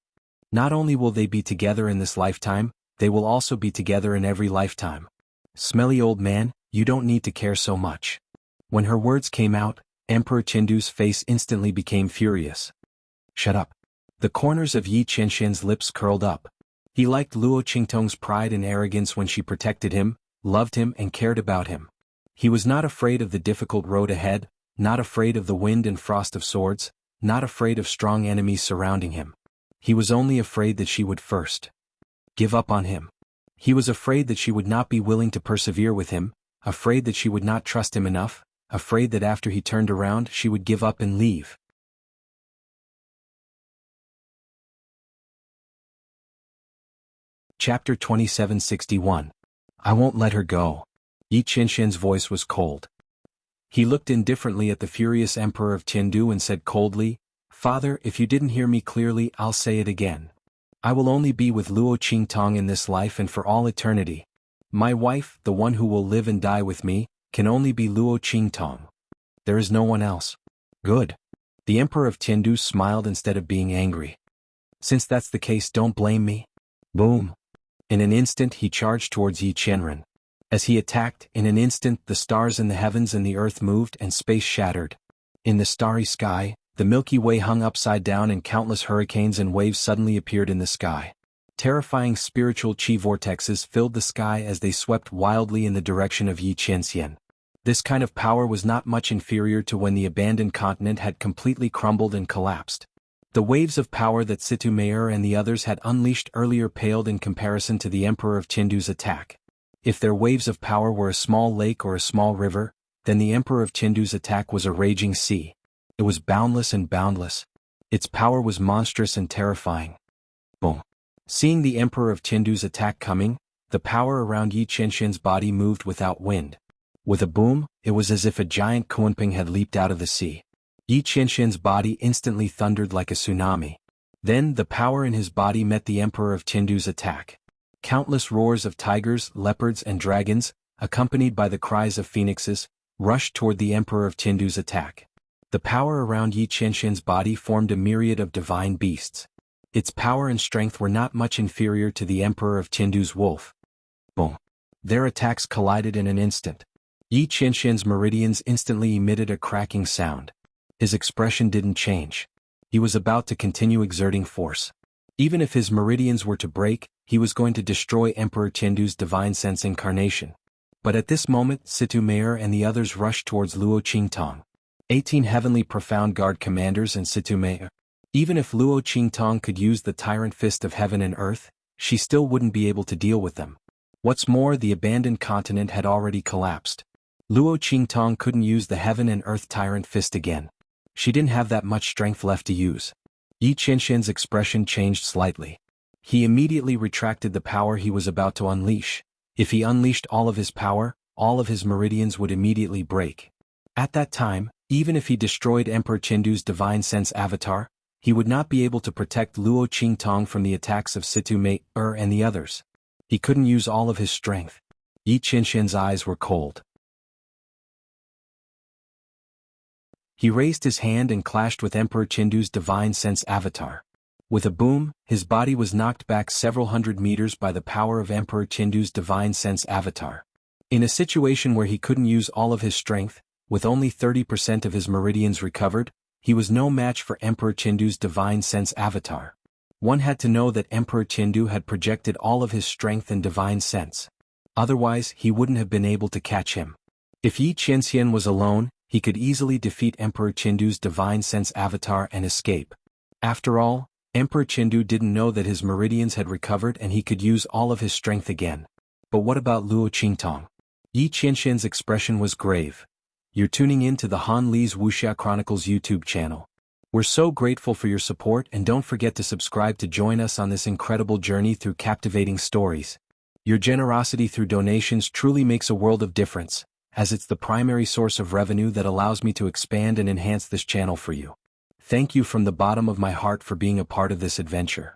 Not only will they be together in this lifetime, they will also be together in every lifetime. Smelly old man, you don't need to care so much." When her words came out, Emperor Tiandu's face instantly became furious. "Shut up." The corners of Yi Qianxian's lips curled up. He liked Luo Qingtong's pride and arrogance when she protected him, loved him and cared about him. He was not afraid of the difficult road ahead, not afraid of the wind and frost of swords, not afraid of strong enemies surrounding him. He was only afraid that she would first. give up on him. He was afraid that she would not be willing to persevere with him, afraid that she would not trust him enough, afraid that after he turned around she would give up and leave. Chapter 2761. I won't let her go. Yi Qinshian's voice was cold. He looked indifferently at the furious emperor of Tiandu and said coldly, "Father, if you didn't hear me clearly, I'll say it again. I will only be with Luo Qingtong in this life and for all eternity. My wife, the one who will live and die with me, can only be Luo Qingtong. There is no one else." Good. The emperor of Tiandu smiled instead of being angry. Since that's the case, don't blame me. Boom. In an instant he charged towards Yi Qianren. As he attacked, in an instant the stars in the heavens and the earth moved and space shattered. In the starry sky, the Milky Way hung upside down and countless hurricanes and waves suddenly appeared in the sky. Terrifying spiritual chi vortexes filled the sky as they swept wildly in the direction of Yi Qianxian. This kind of power was not much inferior to when the abandoned continent had completely crumbled and collapsed. The waves of power that Situ Meir and the others had unleashed earlier paled in comparison to the Emperor of Tiandu's attack. If their waves of power were a small lake or a small river, then the Emperor of Tiandu's attack was a raging sea. It was boundless and boundless. Its power was monstrous and terrifying. Boom. Seeing the Emperor of Tiandu's attack coming, the power around Yi Qinshian's body moved without wind. With a boom, it was as if a giant kunping had leaped out of the sea. Yi Qinshian's body instantly thundered like a tsunami. Then the power in his body met the Emperor of Tiandu's attack. Countless roars of tigers, leopards and dragons, accompanied by the cries of phoenixes, rushed toward the Emperor of Tiandu's attack. The power around Yi Qinshian's body formed a myriad of divine beasts. Its power and strength were not much inferior to the Emperor of Tiandu's wolf. Boom. Their attacks collided in an instant. Yi Qinshian's meridians instantly emitted a cracking sound. His expression didn't change. He was about to continue exerting force. Even if his meridians were to break, he was going to destroy Emperor Tiandu's divine sense incarnation. But at this moment, Situ Meir and the others rushed towards Luo Qingtong. 18 heavenly profound guard commanders and Situ Meir. Even if Luo Qingtong could use the tyrant fist of heaven and earth, she still wouldn't be able to deal with them. What's more, the abandoned continent had already collapsed. Luo Qingtong couldn't use the heaven and earth tyrant fist again. She didn't have that much strength left to use. Yi Qinshian's expression changed slightly. He immediately retracted the power he was about to unleash. If he unleashed all of his power, all of his meridians would immediately break. At that time, even if he destroyed Emperor Tiandu's divine sense avatar, he would not be able to protect Luo Qingtong from the attacks of Situ Meir and the others. He couldn't use all of his strength. Yi Qinshian's eyes were cold. He raised his hand and clashed with Emperor Tiandu's divine sense avatar. With a boom, his body was knocked back several hundred meters by the power of Emperor Tiandu's divine sense avatar. In a situation where he couldn't use all of his strength, with only 30% of his meridians recovered, he was no match for Emperor Tiandu's divine sense avatar. One had to know that Emperor Tiandu had projected all of his strength and divine sense. Otherwise, he wouldn't have been able to catch him. If Yi Qinshian was alone, he could easily defeat Emperor Tiandu's divine sense avatar and escape. After all, Emperor Tiandu didn't know that his meridians had recovered and he could use all of his strength again. But what about Luo Qingtong? Yi Qinshian's expression was grave. You're tuning in to the Han Li's Wuxia Chronicles YouTube channel. We're so grateful for your support, and don't forget to subscribe to join us on this incredible journey through captivating stories. Your generosity through donations truly makes a world of difference, as it's the primary source of revenue that allows me to expand and enhance this channel for you. Thank you from the bottom of my heart for being a part of this adventure.